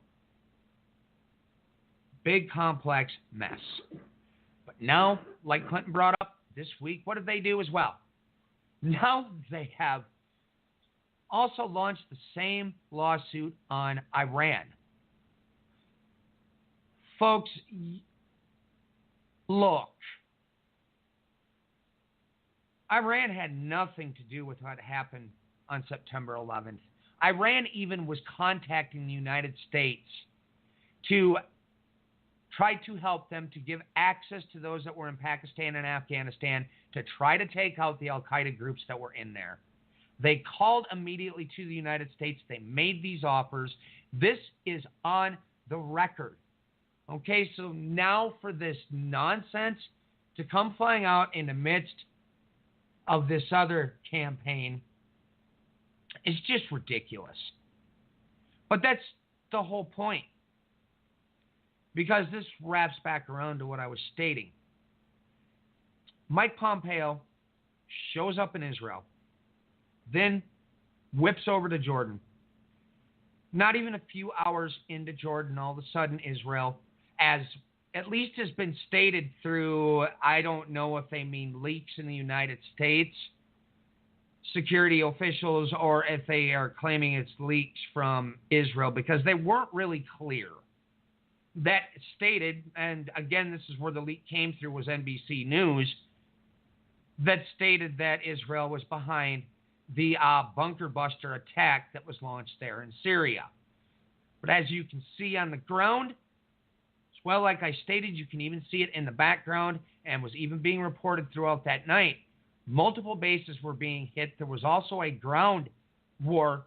Big, complex mess. But now, like Clinton brought up this week, what did they do as well? Now they have also launched the same lawsuit on Iran. Folks, look, Iran had nothing to do with what happened on September 11th. Iran even was contacting the United States to try to help them to give access to those that were in Pakistan and Afghanistan to try to take out the Al-Qaeda groups that were in there. They called immediately to the United States. They made these offers. This is on the record. Okay, so now for this nonsense to come flying out in the midst of this other campaign is just ridiculous. But that's the whole point. Because this wraps back around to what I was stating. Mike Pompeo shows up in Israel, then whips over to Jordan. Not even a few hours into Jordan, all of a sudden Israel, as at least has been stated through, I don't know if they mean leaks in the United States, security officials, or if they are claiming it's leaks from Israel, because they weren't really clear. That stated, and again, this is where the leak came through, was NBC News, that stated that Israel was behind the bunker buster attack that was launched there in Syria. But as you can see on the ground, Well, like I stated, you can even see it in the background and was even being reported throughout that night. Multiple bases were being hit. There was also a ground war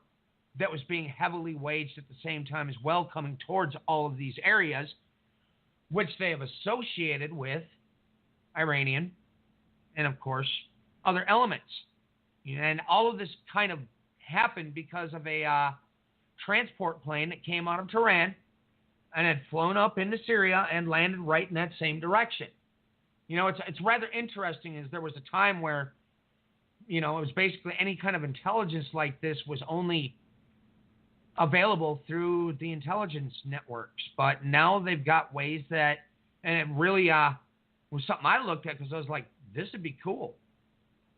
that was being heavily waged at the same time as well, coming towards all of these areas, which they have associated with Iranian and, of course, other elements. And all of this kind of happened because of a transport plane that came out of Tehran and had flown up into Syria and landed right in that same direction. It's rather interesting, as there was a time where, it was basically any kind of intelligence like this was only available through the intelligence networks. But now they've got ways that, and it really was something I looked at because I was like, this would be cool.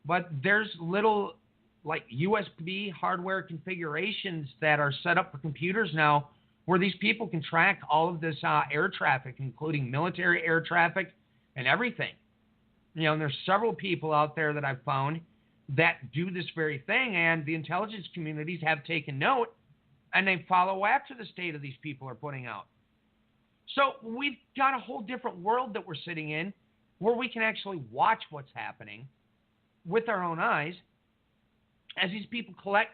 But there's little like USB hardware configurations that are set up for computers now where these people can track all of this air traffic, including military air traffic and everything. And there's several people out there that I've found that do this very thing, and the intelligence communities have taken note, and they follow after the data these people are putting out. So we've got a whole different world that we're sitting in where we can actually watch what's happening with our own eyes as these people collect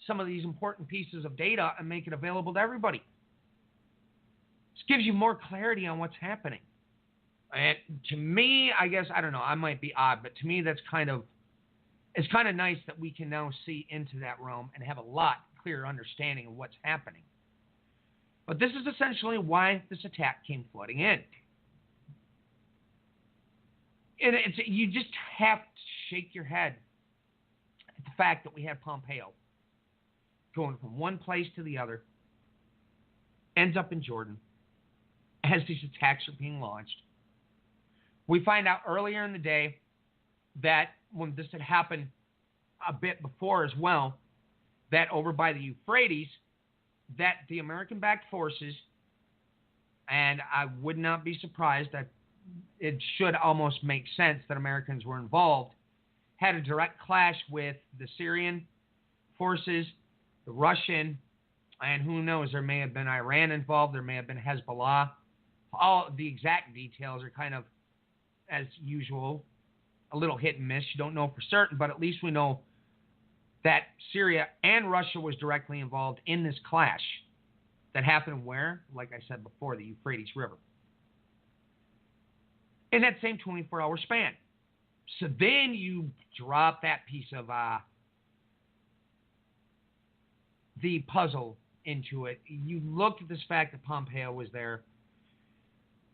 some of these important pieces of data and make it available to everybody. This gives you more clarity on what's happening. And to me, I guess, I don't know, I might be odd, but to me it's kind of nice that we can now see into that realm and have a lot clearer understanding of what's happening. But this is essentially why this attack came flooding in. And you just have to shake your head at the fact that we had Pompeo going from one place to the other, ends up in Jordan, as these attacks are being launched. We find out earlier in the day that when this had happened a bit before as well, that over by the Euphrates, that the American-backed forces, and I would not be surprised, that it should almost make sense that Americans were involved, had a direct clash with the Syrian forces, the Russian, and who knows, there may have been Iran involved, there may have been Hezbollah. All the exact details are kind of, as usual, a little hit and miss. You don't know for certain, but at least we know that Syria and Russia was directly involved in this clash that happened where? Like I said before, the Euphrates River. In that same 24-hour span. So then you drop that piece of the puzzle into it. You look at this fact that Pompeo was there.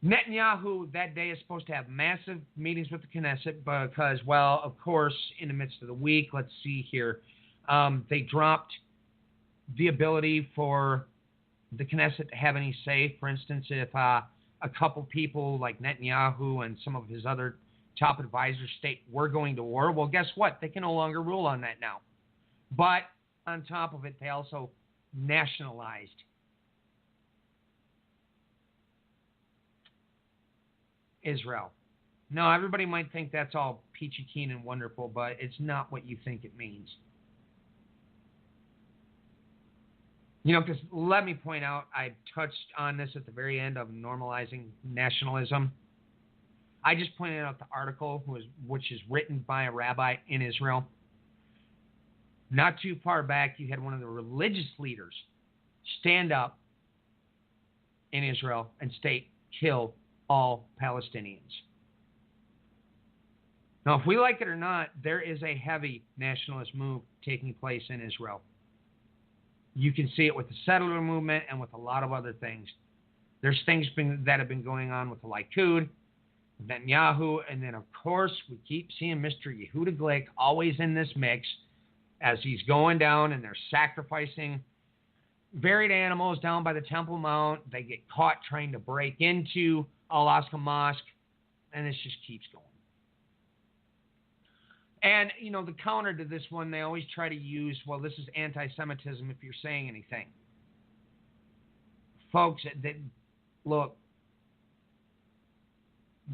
Netanyahu that day is supposed to have massive meetings with the Knesset because, well, of course, in the midst of the week, let's see here, they dropped the ability for the Knesset to have any say. For instance, if a couple people like Netanyahu and some of his other top advisors state we're going to war, well, guess what? They can no longer rule on that now. But on top of it, they also nationalized Israel. No, everybody might think that's all peachy keen and wonderful, but it's not what you think it means. Because let me point out, I touched on this at the very end of normalizing nationalism. I just pointed out the article, which is written by a rabbi in Israel. Not too far back, you had one of the religious leaders stand up in Israel and state, kill all Palestinians. Now, if we like it or not, there is a heavy nationalist move taking place in Israel. You can see it with the settler movement and with a lot of other things. There's things that have been going on with the Likud, Netanyahu, and then, of course, we keep seeing Mr. Yehuda Glick always in this mix as he's going down and they're sacrificing varied animals down by the Temple Mount. They get caught trying to break into Al-Aqsa Mosque, and this just keeps going. And, the counter to this one, they always try to use, well, this is anti-Semitism if you're saying anything. Folks, look,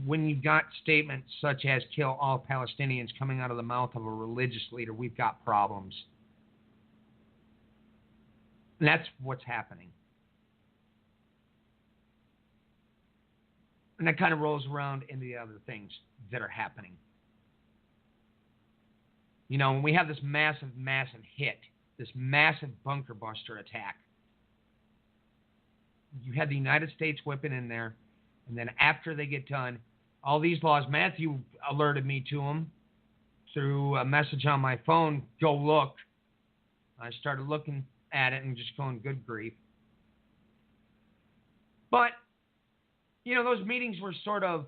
when you've got statements such as kill all Palestinians coming out of the mouth of a religious leader, we've got problems. And that's what's happening. And that kind of rolls around into the other things that are happening. You know, when we have this massive hit, this massive bunker buster attack, you had the United States whipping in there, and then after they get done, all these laws, Matthew alerted me to them through a message on my phone, go look. I started looking at it and just going, good grief. But, you know, those meetings were sort of,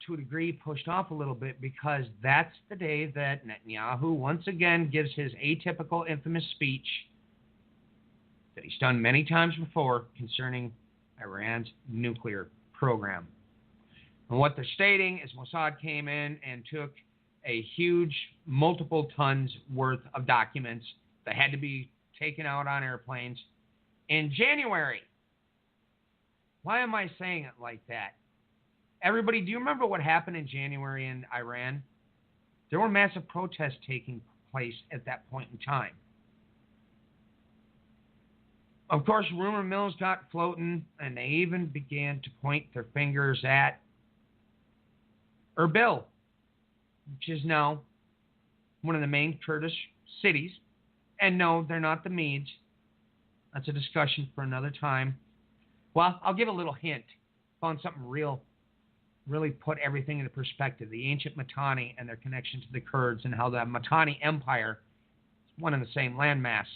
to a degree, pushed off a little bit because that's the day that Netanyahu once again gives his atypical, infamous speech that he's done many times before concerning Iran's nuclear program. And what they're stating is Mossad came in and took a huge, multiple tons worth of documents that had to be taken out on airplanes in January. Why am I saying it like that? Everybody, do you remember what happened in January in Iran? There were massive protests taking place at that point in time. Of course, rumor mills got floating, and they even began to point their fingers at Erbil, which is now one of the main Kurdish cities. And no, they're not the Medes. That's a discussion for another time. Well, I'll give a little hint. Found something really put everything into perspective. The ancient Mitanni and their connection to the Kurds and how the Mitanni Empire is one and the same landmass.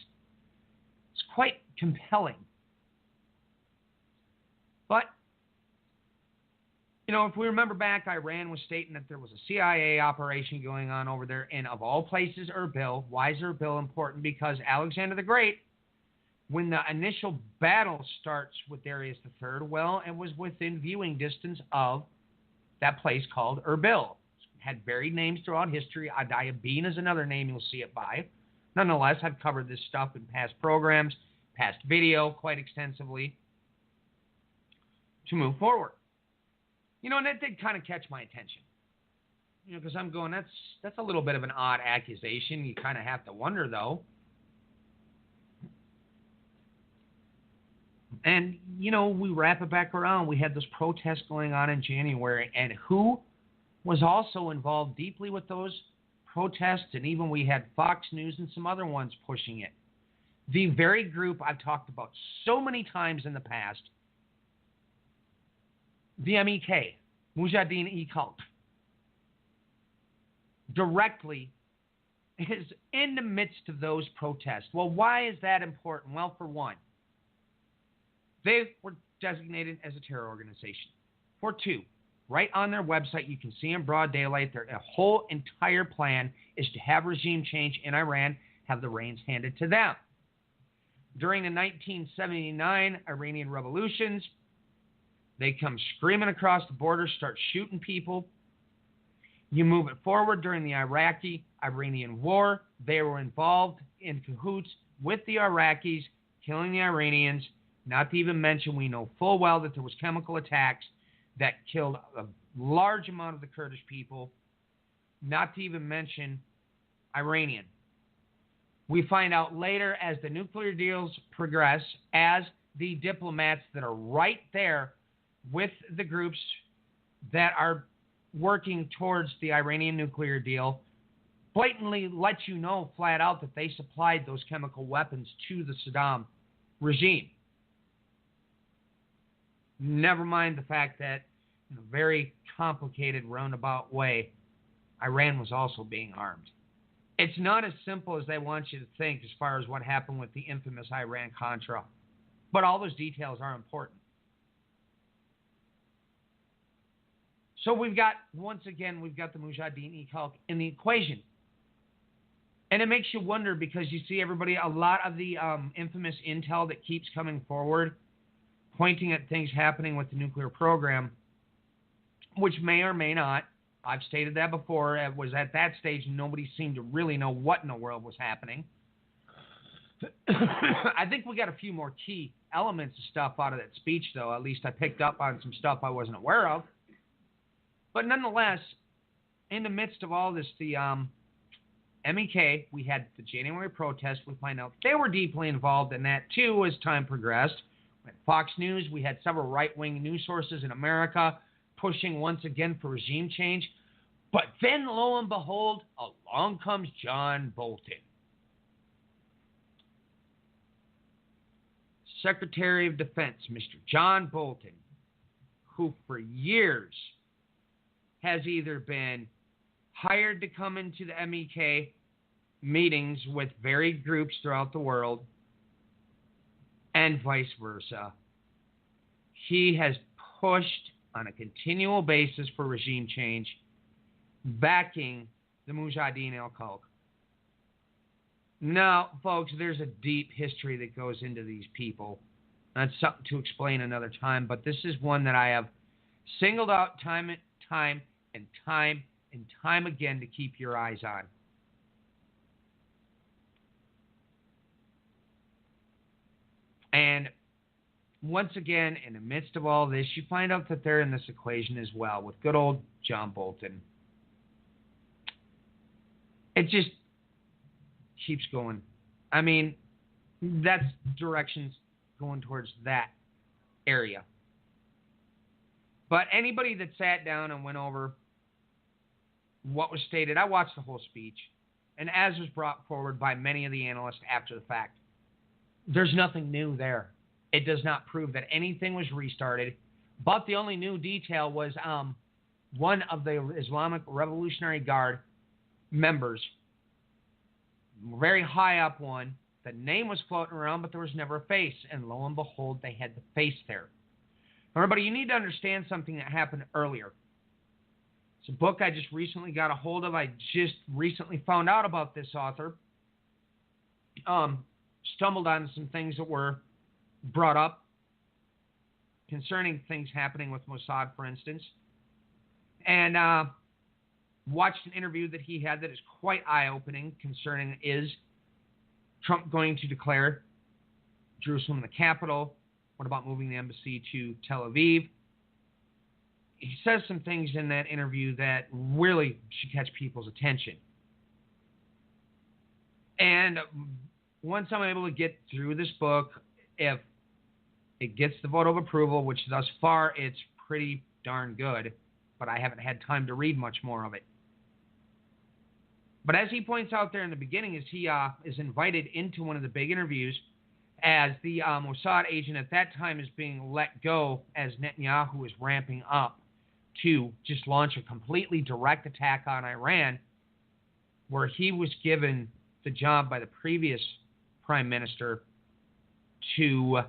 It's quite compelling. But, you know, if we remember back, Iran was stating that there was a CIA operation going on over there in, of all places, Erbil. Why is Erbil important? Because Alexander the Great, when the initial battle starts with Darius III, well, it was within viewing distance of that place called Erbil. It had varied names throughout history. Adiabene is another name you'll see it by. Nonetheless, I've covered this stuff in past programs, past video quite extensively to move forward. You know, and that did kind of catch my attention. You know, because I'm going, that's a little bit of an odd accusation. You kind of have to wonder, though. And, you know, we wrap it back around. We had this protest going on in January, and who was also involved deeply with those protests, and even we had Fox News and some other ones pushing it. The very group I've talked about so many times in the past, the MEK, Mujahideen-e-Khalq, directly is in the midst of those protests. Well, why is that important? Well, for one, they were designated as a terror organization. For two, right on their website, you can see in broad daylight, their whole entire plan is to have regime change in Iran, have the reins handed to them. During the 1979 Iranian revolutions, they come screaming across the border, start shooting people. You move it forward during the Iraqi-Iranian war. They were involved in cahoots with the Iraqis, killing the Iranians. Not to even mention, we know full well that there was chemical attacks that killed a large amount of the Kurdish people. Not to even mention Iranian. We find out later as the nuclear deals progress, as the diplomats that are right there with the groups that are working towards the Iranian nuclear deal, blatantly let you know flat out that they supplied those chemical weapons to the Saddam regime. Never mind the fact that in a very complicated, roundabout way, Iran was also being armed. It's not as simple as they want you to think as far as what happened with the infamous Iran-Contra, but all those details are important. So we've got the Mujahideen-e-Khalq in the equation. And it makes you wonder because you see everybody, a lot of the infamous intel that keeps coming forward, pointing at things happening with the nuclear program, which may or may not, I've stated that before, it was at that stage nobody seemed to really know what in the world was happening. I think we got a few more key elements of stuff out of that speech, though. At least I picked up on some stuff I wasn't aware of. But nonetheless, in the midst of all this, the MEK, we had the January protest. We find out they were deeply involved in that, too, as time progressed. We had Fox News. We had several right-wing news sources in America pushing once again for regime change. But then, lo and behold, along comes John Bolton. Secretary of Defense, Mr. John Bolton, who for years has either been hired to come into the MEK meetings with varied groups throughout the world and vice versa. He has pushed on a continual basis for regime change, backing the Mujahideen al-Khalq. Now, folks, there's a deep history that goes into these people. That's something to explain another time, but this is one that I have singled out time and time again to keep your eyes on. And once again, in the midst of all this, you find out that they're in this equation as well with good old John Bolton. It just keeps going. I mean, that's directions going towards that area. But anybody that sat down and went over what was stated, I watched the whole speech, and as was brought forward by many of the analysts after the fact, there's nothing new there. It does not prove that anything was restarted, but the only new detail was one of the Islamic Revolutionary Guard members, very high up one, the name was floating around, but there was never a face, and lo and behold, they had the face there. Everybody, you need to understand something that happened earlier. It's a book I just recently got a hold of. I just recently found out about this author. Stumbled on some things that were brought up concerning things happening with Mossad, for instance. And watched an interview that he had that is quite eye-opening concerning, is Trump going to declare Jerusalem the capital? What about moving the embassy to Tel Aviv? He says some things in that interview that really should catch people's attention. And once I'm able to get through this book, if it gets the vote of approval, which thus far it's pretty darn good, but I haven't had time to read much more of it. But as he points out there in the beginning, is he is invited into one of the big interviews as the Mossad agent at that time is being let go as Netanyahu is ramping up to just launch a completely direct attack on Iran, where he was given the job by the previous prime minister to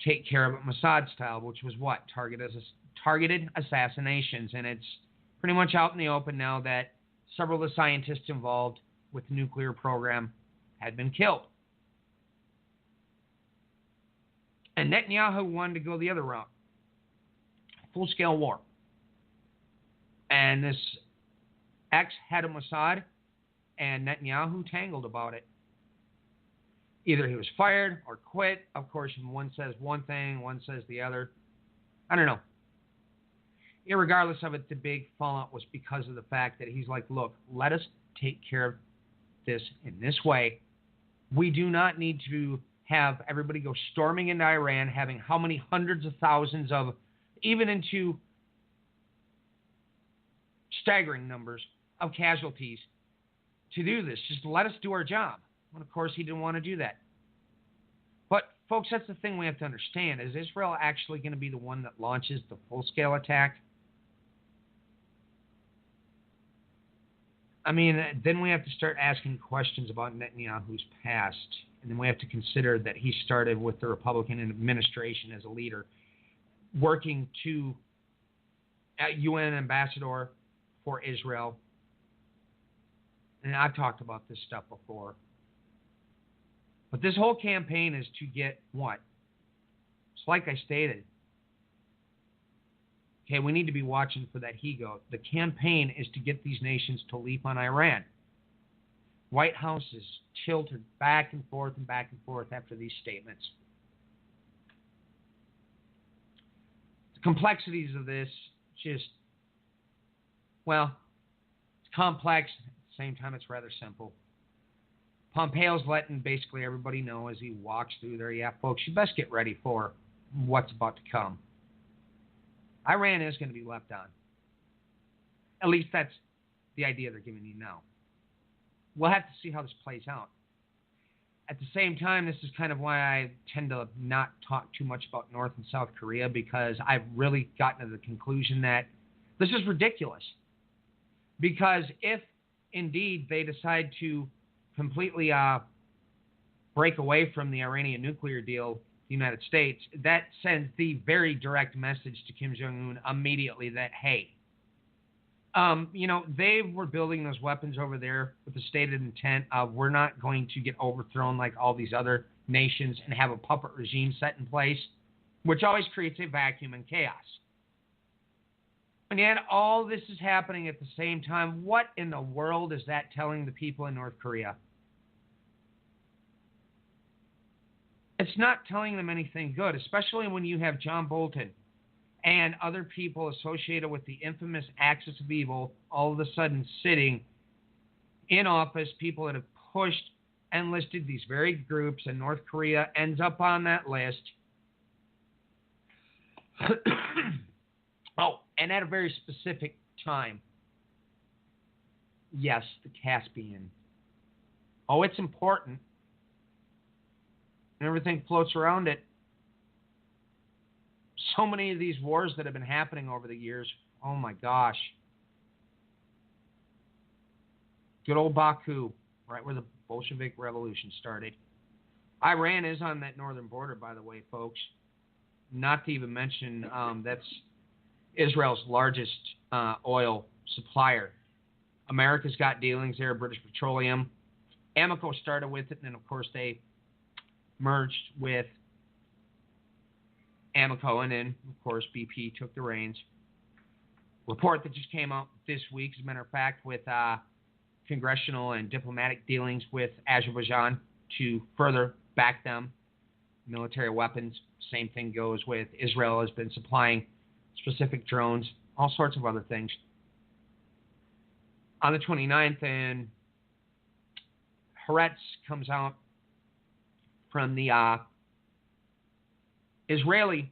take care of it Mossad style, which was what? Targeted assassinations. And it's pretty much out in the open now that several of the scientists involved with the nuclear program had been killed. And Netanyahu wanted to go the other route. Full-scale war. And this ex-head of Mossad and Netanyahu tangled about it. Either he was fired or quit. Of course, one says one thing, one says the other. I don't know. Irregardless of it, the big fallout was because of the fact that he's like, look, let us take care of this in this way. We do not need to have everybody go storming into Iran, having how many hundreds of thousands of, even into staggering numbers of casualties to do this. Just let us do our job. And of course, he didn't want to do that. But, folks, that's the thing we have to understand. Is Israel actually going to be the one that launches the full-scale attack? I mean, then we have to start asking questions about Netanyahu's past. And then we have to consider that he started with the Republican administration as a leader, working to UN ambassador for Israel. And I've talked about this stuff before. But this whole campaign is to get what? It's like I stated. Okay, we need to be watching for that he-goat. The campaign is to get these nations to leap on Iran. White House is tilted back and forth after these statements. The complexities of this just, well, it's complex. At the same time, it's rather simple. Pompeo's letting basically everybody know as he walks through there, yeah, folks, you best get ready for what's about to come. Iran is going to be left on. At least that's the idea they're giving you now. We'll have to see how this plays out. At the same time, this is kind of why I tend to not talk too much about North and South Korea, because I've really gotten to the conclusion that this is ridiculous. Because if indeed they decide to completely break away from the Iranian nuclear deal, the United States, that sends the very direct message to Kim Jong-un immediately that, hey, they were building those weapons over there with the stated intent of we're not going to get overthrown like all these other nations and have a puppet regime set in place, which always creates a vacuum and chaos. And yet all this is happening at the same time. What in the world is that telling the people in North Korea? It's not telling them anything good, especially when you have John Bolton and other people associated with the infamous axis of evil all of a sudden sitting in office, people that have pushed and listed these very groups, and North Korea ends up on that list. Oh, and at a very specific time. Yes, the Caspian. Oh, it's important. And everything floats around it. So many of these wars that have been happening over the years, oh my gosh. Good old Baku, right where the Bolshevik Revolution started. Iran is on that northern border, by the way, folks. Not to even mention that's Israel's largest oil supplier. America's got dealings there, British Petroleum. Amoco started with it, and then, of course, they merged with Amoco, and then, of course, BP took the reins. Report that just came out this week, as a matter of fact, with congressional and diplomatic dealings with Azerbaijan to further back them. Military weapons, same thing goes with Israel, has been supplying specific drones, all sorts of other things. On the 29th, and Haaretz comes out from the Israeli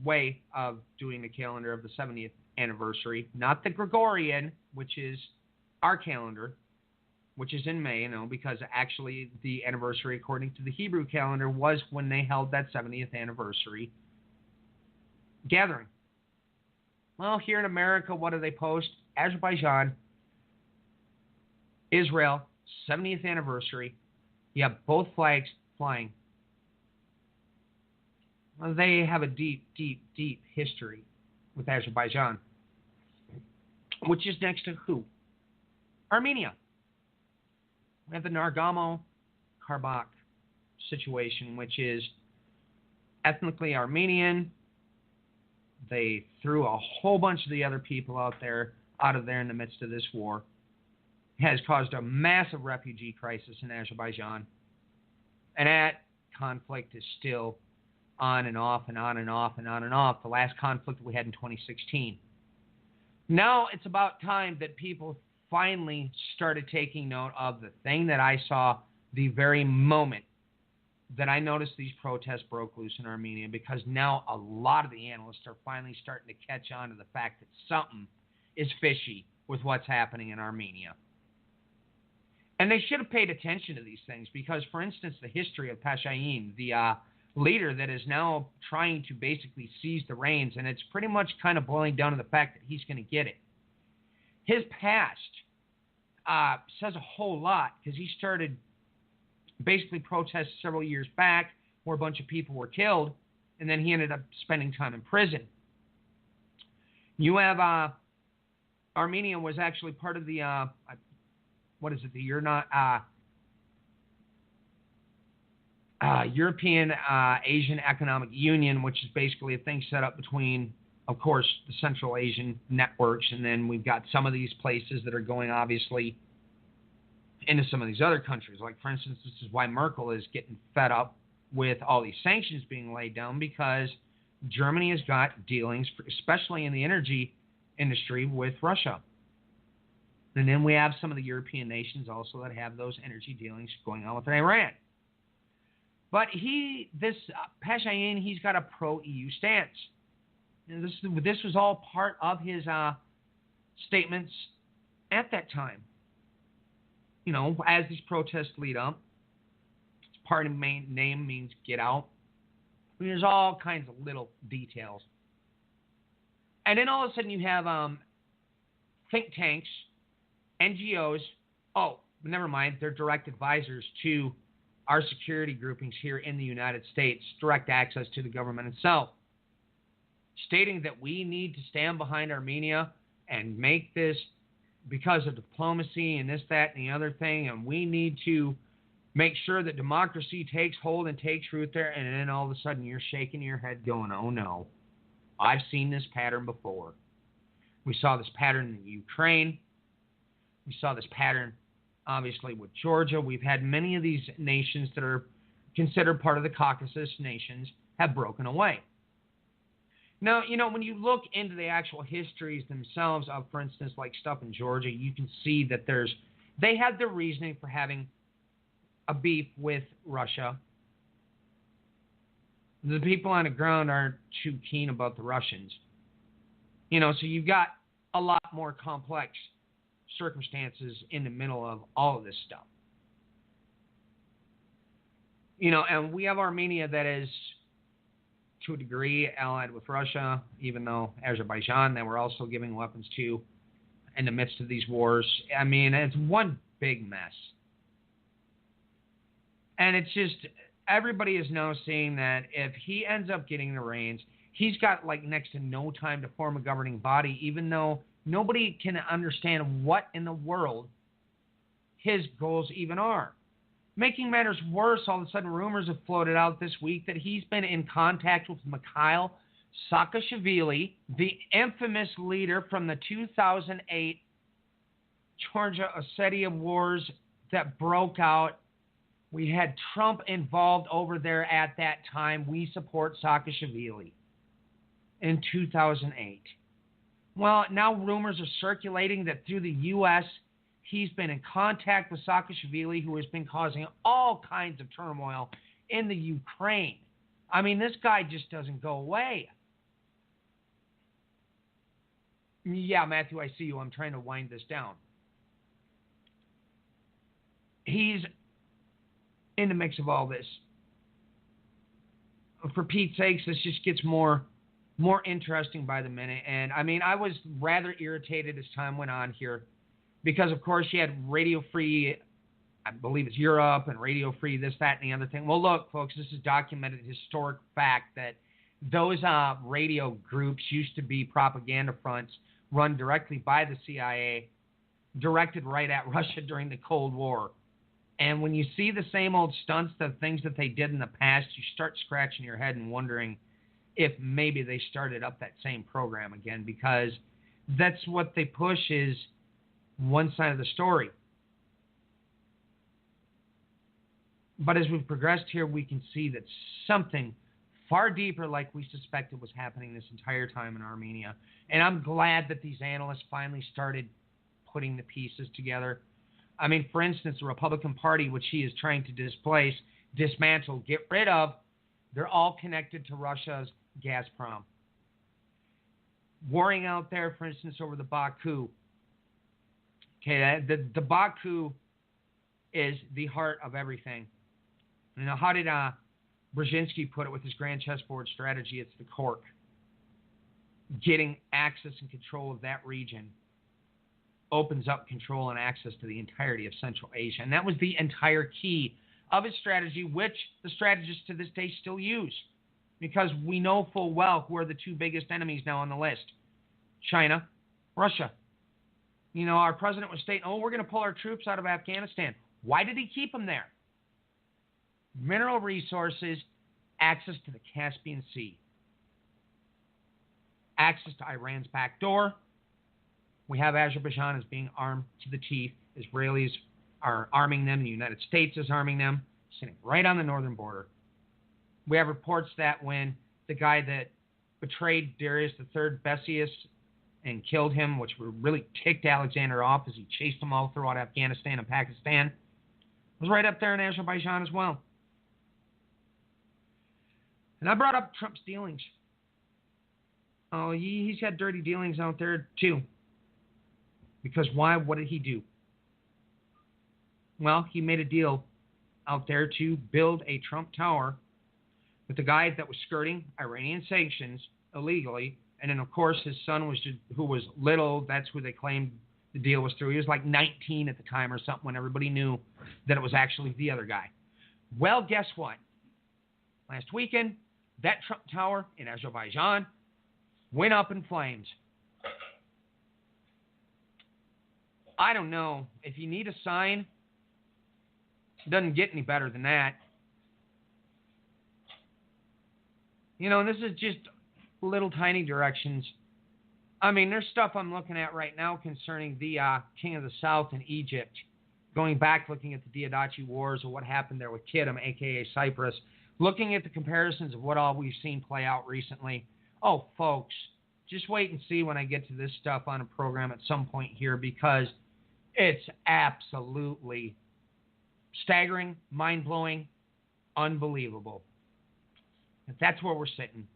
way of doing the calendar of the 70th anniversary, not the Gregorian, which is our calendar, which is in May, because actually the anniversary, according to the Hebrew calendar, was when they held that 70th anniversary gathering. Well, here in America, what do they post? Azerbaijan, Israel, 70th anniversary. You have both flags flying. Well, they have a deep, deep, deep history with Azerbaijan, which is next to who? Armenia. We have the Nagorno-Karabakh situation, which is ethnically Armenian. They threw a whole bunch of the other people out of there in the midst of this war. It has caused a massive refugee crisis in Azerbaijan. And that conflict is still on and off and on and off and on and off. The last conflict we had in 2016. Now it's about time that people finally started taking note of the thing that I saw the very moment that I noticed these protests broke loose in Armenia, because now a lot of the analysts are finally starting to catch on to the fact that something is fishy with what's happening in Armenia. And they should have paid attention to these things because, for instance, the history of Pashayin, the leader that is now trying to basically seize the reins, and it's pretty much kind of boiling down to the fact that he's going to get it. His past says a whole lot, because he started basically protests several years back where a bunch of people were killed, and then he ended up spending time in prison. You have Armenia was actually part of the European Asian Economic Union, which is basically a thing set up between, of course, the Central Asian networks, and then we've got some of these places that are going, obviously, into some of these other countries. Like, for instance, this is why Merkel is getting fed up with all these sanctions being laid down, because Germany has got dealings, especially in the energy industry, with Russia. And then we have some of the European nations also that have those energy dealings going on with Iran. But Pashayin, he's got a pro-EU stance. And this was all part of his statements at that time. As these protests lead up, his party name means get out. I mean, there's all kinds of little details. And then all of a sudden you have think tanks, NGOs. Oh, never mind. They're direct advisors to our security groupings here in the United States, direct access to the government itself, stating that we need to stand behind Armenia and make this because of diplomacy and this, that, and the other thing, and we need to make sure that democracy takes hold and takes root there, and then all of a sudden you're shaking your head going, oh no, I've seen this pattern before. We saw this pattern in Ukraine. We saw this pattern, obviously, with Georgia. We've had many of these nations that are considered part of the Caucasus nations have broken away. Now, when you look into the actual histories themselves of, for instance, like stuff in Georgia, you can see that they had their reasoning for having a beef with Russia. The people on the ground aren't too keen about the Russians. So you've got a lot more complex circumstances in the middle of all of this stuff. And we have Armenia that is, to a degree, allied with Russia, even though Azerbaijan, they were also giving weapons to in the midst of these wars. I mean, it's one big mess. And it's just, everybody is now seeing that if he ends up getting the reins, he's got like next to no time to form a governing body, even though nobody can understand what in the world his goals even are. Making matters worse, all of a sudden rumors have floated out this week that he's been in contact with Mikhail Saakashvili, the infamous leader from the 2008 Georgia-Ossetia wars that broke out. We had Trump involved over there at that time. We support Saakashvili in 2008. Well, now rumors are circulating that through the U.S., he's been in contact with Saakashvili, who has been causing all kinds of turmoil in the Ukraine. I mean, this guy just doesn't go away. Yeah, Matthew, I see you. I'm trying to wind this down. He's in the mix of all this. For Pete's sakes, this just gets more interesting by the minute. And, I mean, I was rather irritated as time went on here because, of course, you had Radio Free, I believe it's Europe, and Radio Free this, that, and the other thing. Well, look, folks, this is documented historic fact that those radio groups used to be propaganda fronts run directly by the CIA, directed right at Russia during the Cold War. And when you see the same old stunts, the things that they did in the past, you start scratching your head and wondering if maybe they started up that same program again, because that's what they push is one side of the story. But as we've progressed here, we can see that something far deeper, like we suspected, was happening this entire time in Armenia. And I'm glad that these analysts finally started putting the pieces together. I mean, for instance, the Republican Party, which he is trying to dismantle, get rid of, they're all connected to Russia's Gazprom. Warring out there, for instance, over the Baku. Okay, the Baku is the heart of everything. You know, how did Brzezinski put it with his grand chessboard strategy? It's the cork. Getting access and control of that region opens up control and access to the entirety of Central Asia. And that was the entire key of his strategy, which the strategists to this day still use. Because we know full well who are the two biggest enemies now on the list. China, Russia. You know, our president was stating, we're going to pull our troops out of Afghanistan. Why did he keep them there? Mineral resources, access to the Caspian Sea. Access to Iran's back door. We have Azerbaijan as being armed to the teeth. Israelis are arming them. The United States is arming them, sitting right on the northern border. We have reports that when the guy that betrayed Darius III, Bessius, and killed him, which really ticked Alexander off as he chased them all throughout Afghanistan and Pakistan, was right up there in Azerbaijan as well. And I brought up Trump's dealings. Oh, he's got dirty dealings out there, too. Because why? What did he do? Well, he made a deal out there to build a Trump Tower with the guy that was skirting Iranian sanctions illegally. And then, of course, his son, who was little, that's who they claimed the deal was through. He was like 19 at the time or something when everybody knew that it was actually the other guy. Well, guess what? Last weekend, that Trump Tower in Azerbaijan went up in flames. I don't know. If you need a sign, it doesn't get any better than that. You know, this is just little tiny directions. I mean, there's stuff I'm looking at right now concerning the King of the South in Egypt. Going back, looking at the Diadachi Wars or what happened there with Kittim, a.k.a. Cyprus. Looking at the comparisons of what all we've seen play out recently. Oh, folks, just wait and see when I get to this stuff on a program at some point here, because it's absolutely staggering, mind-blowing, unbelievable. If that's where we're sitting.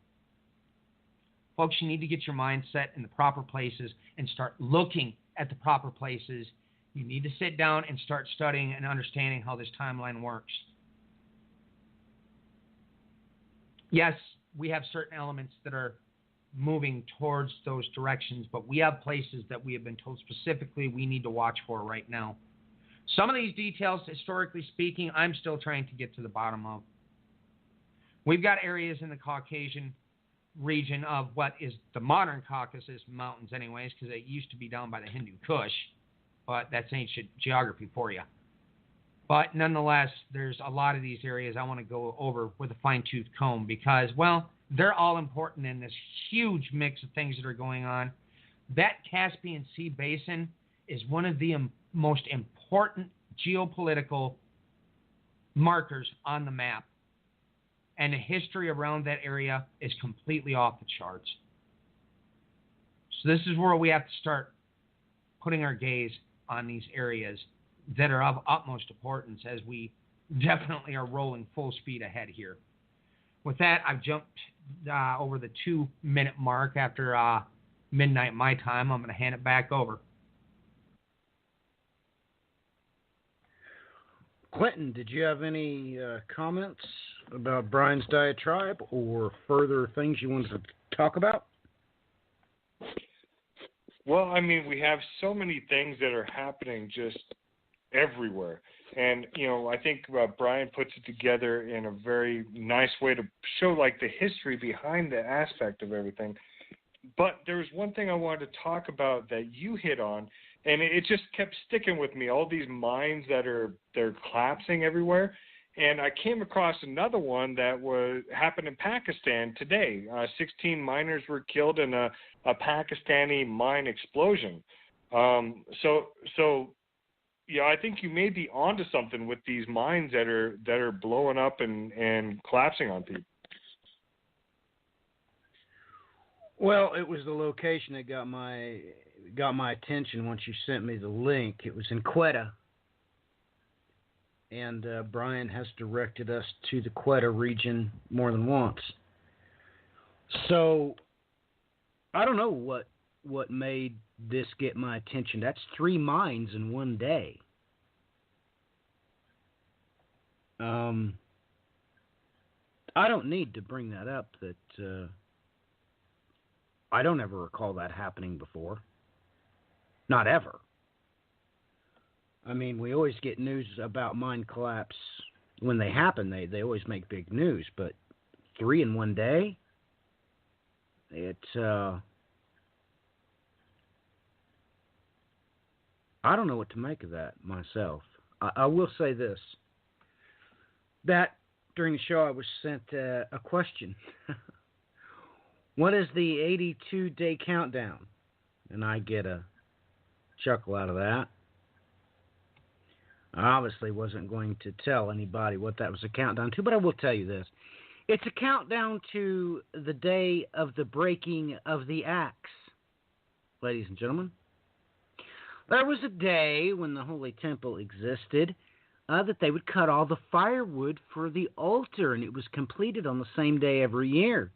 Folks, you need to get your mindset in the proper places and start looking at the proper places. You need to sit down and start studying and understanding how this timeline works. Yes, we have certain elements that are moving towards those directions, but we have places that we have been told specifically we need to watch for right now. Some of these details, historically speaking, I'm still trying to get to the bottom of. We've got areas in the Caucasian region of what is the modern Caucasus Mountains anyways, because it used to be down by the Hindu Kush, but that's ancient geography for you. But nonetheless, there's a lot of these areas I want to go over with a fine-tooth comb because, well, they're all important in this huge mix of things that are going on. That Caspian Sea basin is one of the most important geopolitical markers on the map. And the history around that area is completely off the charts. So this is where we have to start putting our gaze on these areas that are of utmost importance as we definitely are rolling full speed ahead here. With that, I've jumped over the 2-minute mark after midnight my time. I'm going to hand it back over. Clinton, did you have any comments about Brian's diatribe or further things you wanted to talk about? Well, I mean, we have so many things that are happening just everywhere. And, you know, I think Brian puts it together in a very nice way to show, like, the history behind the aspect of everything. But there's one thing I wanted to talk about that you hit on, and it just kept sticking with me, all these mines they're collapsing everywhere. And I came across another one that happened in Pakistan today. 16 miners were killed in a Pakistani mine explosion. So yeah, I think you may be onto something with these mines that are blowing up and collapsing on people. Well, it was the location that got my attention once you sent me the link. It was in Quetta. And Brian has directed us to the Quetta region more than once. So I don't know what made this get my attention. That's 3 mines in one day. I don't need to bring that up. That I don't ever recall that happening before. Not ever. I mean, we always get news about mine collapse when they happen. They always make big news, but 3 in one day? I don't know what to make of that myself. I will say this, that during the show I was sent a question. What is the 82-day countdown? And I get a chuckle out of that. I obviously wasn't going to tell anybody what that was a countdown to, but I will tell you this. It's a countdown to the day of the breaking of the axe, ladies and gentlemen. There was a day when the Holy Temple existed that they would cut all the firewood for the altar, and it was completed on the same day every year.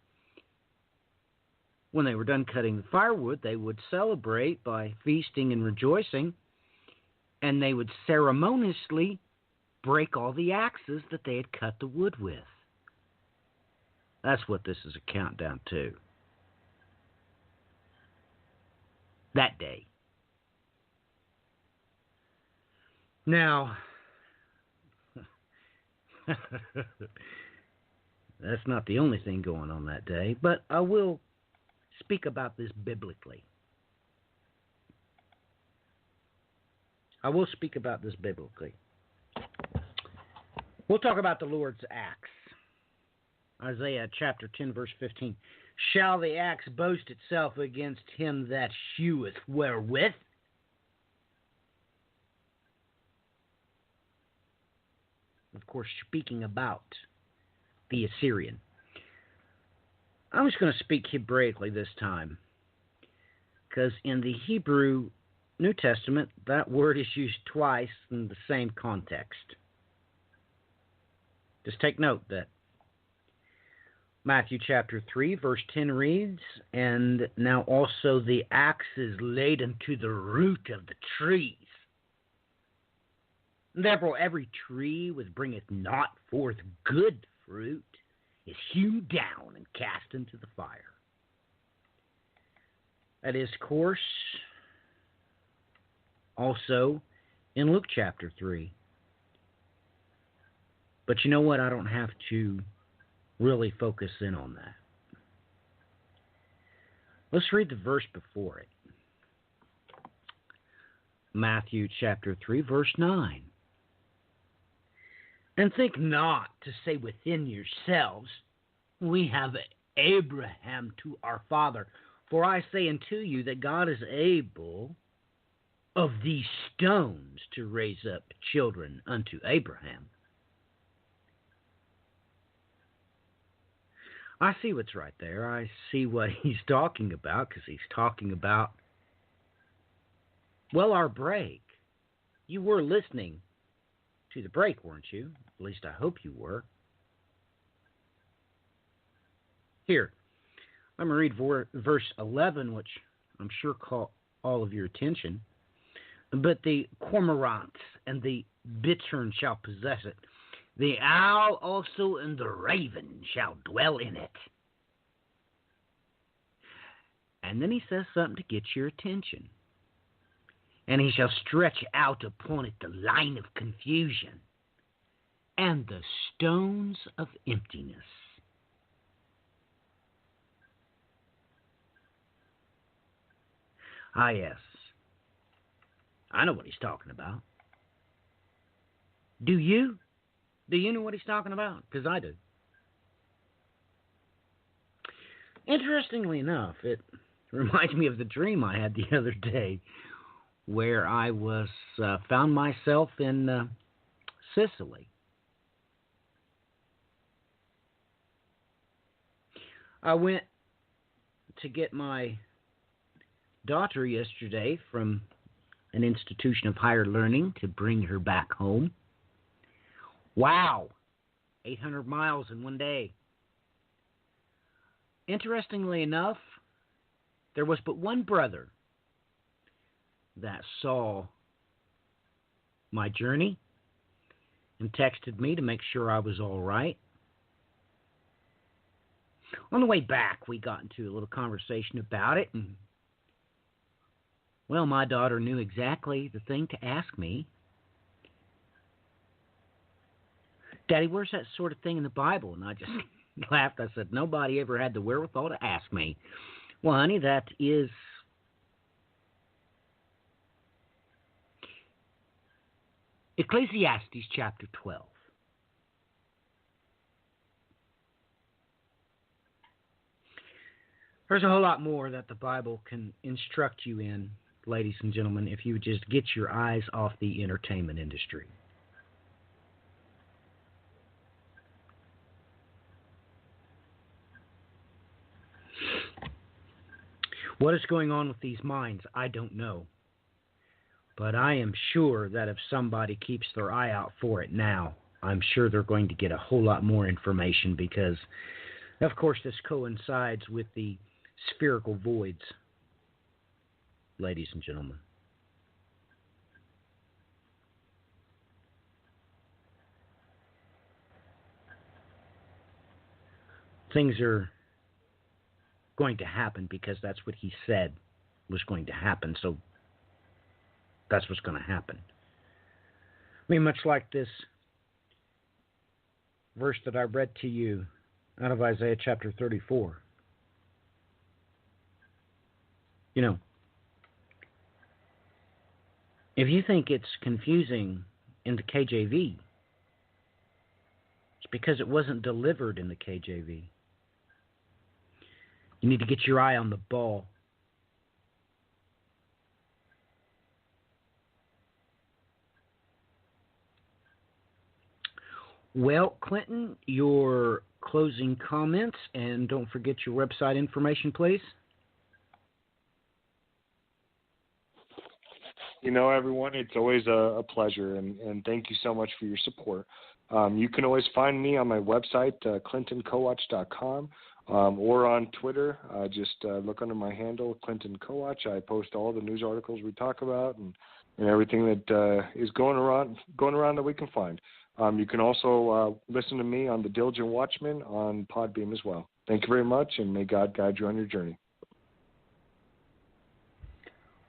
When they were done cutting the firewood, they would celebrate by feasting and rejoicing, and they would ceremoniously break all the axes that they had cut the wood with. That's what this is a countdown to. That day. Now, that's not the only thing going on that day, but I will speak about this biblically. We'll talk about the Lord's axe. Isaiah chapter 10, verse 15. Shall the axe boast itself against him that heweth wherewith? Of course, speaking about the Assyrian. I'm just going to speak Hebraically this time, because in the Hebrew New Testament, that word is used twice in the same context. Just take note that Matthew chapter 3, verse 10 reads, and now also the axe is laid unto the root of the trees. Therefore every tree which bringeth not forth good fruit is hewn down and cast into the fire. That is, of course, also in Luke chapter 3. But you know what? I don't have to really focus in on that. Let's read the verse before it. Matthew chapter 3, verse 9. And think not to say within yourselves, we have Abraham to our father. For I say unto you that God is able of these stones to raise up children unto Abraham. I see what's right there. I see what he's talking about, because he's talking about, well, our break. You were listening to the break, weren't you? At least I hope you were. Here, I'm going to read verse 11, which I'm sure caught all of your attention. But the cormorants and the bittern shall possess it. The owl also and the raven shall dwell in it. And then he says something to get your attention. And he shall stretch out upon it the line of confusion and the stones of emptiness. Ah, yes. I know what he's talking about. Do you? Do you know what he's talking about? Because I do. Interestingly enough, it reminds me of the dream I had the other day, where I was found myself in Sicily. I went to get my daughter yesterday from an institution of higher learning to bring her back home. Wow, 800 miles in one day. Interestingly enough, there was but one brother that saw my journey and texted me to make sure I was all right. On the way back, we got into a little conversation about it, and well, my daughter knew exactly the thing to ask me. Daddy, where's that sort of thing in the Bible? And I just laughed. I said, nobody ever had the wherewithal to ask me. Well, honey, that is Ecclesiastes chapter 12. There's a whole lot more that the Bible can instruct you in, ladies and gentlemen, if you would just get your eyes off the entertainment industry. What is going on with these minds, I don't know. But I am sure that if somebody keeps their eye out for it now, I'm sure they're going to get a whole lot more information because, of course, this coincides with the spherical voids, ladies and gentlemen. Things are going to happen because that's what he said was going to happen, so that's what's going to happen. I mean, much like this verse that I read to you out of Isaiah chapter 34. You know, if you think it's confusing in the KJV, it's because it wasn't delivered in the KJV. You need to get your eye on the ball. Well, Clinton, your closing comments, and don't forget your website information, please. You know, everyone, it's always a pleasure, and thank you so much for your support. You can always find me on my website, clintoncoach.com, or on Twitter. Just look under my handle, Clinton Coach. I post all the news articles we talk about and everything that is going around that we can find. You can also listen to me on The Diligent Watchman on Podbeam as well. Thank you very much, and may God guide you on your journey.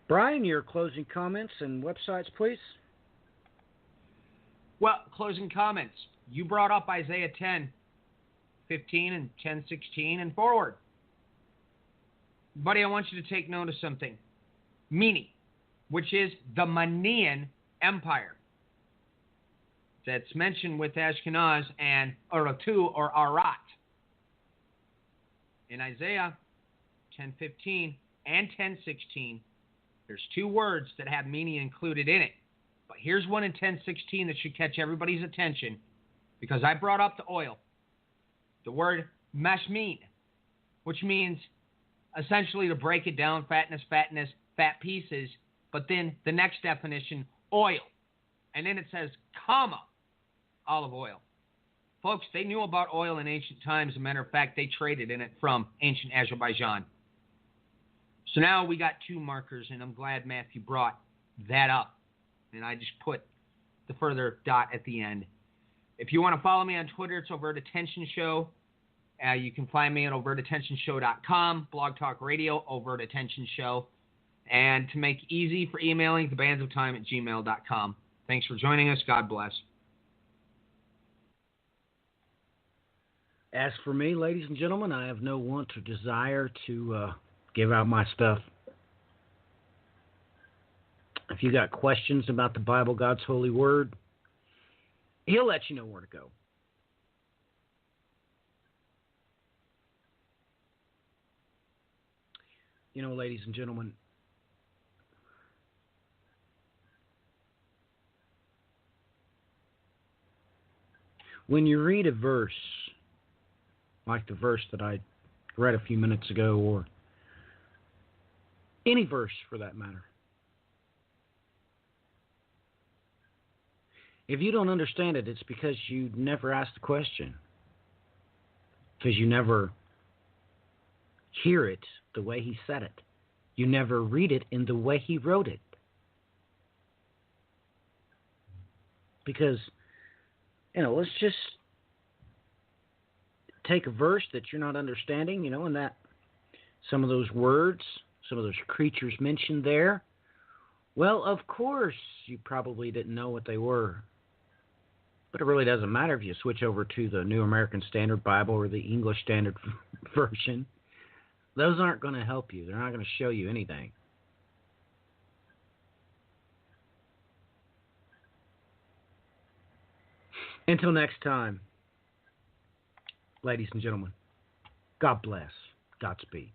Brian, your closing comments and websites, please. Well, closing comments. You brought up Isaiah 10:15 and 10:16 and forward. Buddy, I want you to take note of something. Mene, which is the Manian Empire. That's mentioned with Ashkenaz and Urartu or Arat. In Isaiah 10:15 and 10:16, there's two words that have Mene included in it. But here's one in 10:16 that should catch everybody's attention, because I brought up the oil. The word mashmin, which means essentially to break it down, fatness, fat pieces. But then the next definition, oil. And then it says, comma, olive oil. Folks, they knew about oil in ancient times. As a matter of fact, they traded in it from ancient Azerbaijan. So now we got two markers, and I'm glad Matthew brought that up. And I just put the further dot at the end. If you want to follow me on Twitter, it's Overt Attention Show. You can find me at overtattention.show.com, Blog Talk Radio, Overt Attention Show. And to make it easy for emailing, thebandsofTime@gmail.com. Thanks for joining us. God bless. As for me, ladies and gentlemen, I have no want or desire to give out my stuff. If you got questions about the Bible, God's holy word, he'll let you know where to go. You know, ladies and gentlemen, when you read a verse, like the verse that I read a few minutes ago, or any verse for that matter, if you don't understand it, it's because you never asked the question. Because you never hear it the way he said it. You never read it in the way he wrote it. Because, let's just take a verse that you're not understanding, and that some of those words, some of those creatures mentioned there, well, of course, you probably didn't know what they were. But it really doesn't matter if you switch over to the New American Standard Bible or the English Standard Version. Those aren't going to help you. They're not going to show you anything. Until next time, ladies and gentlemen, God bless. Godspeed.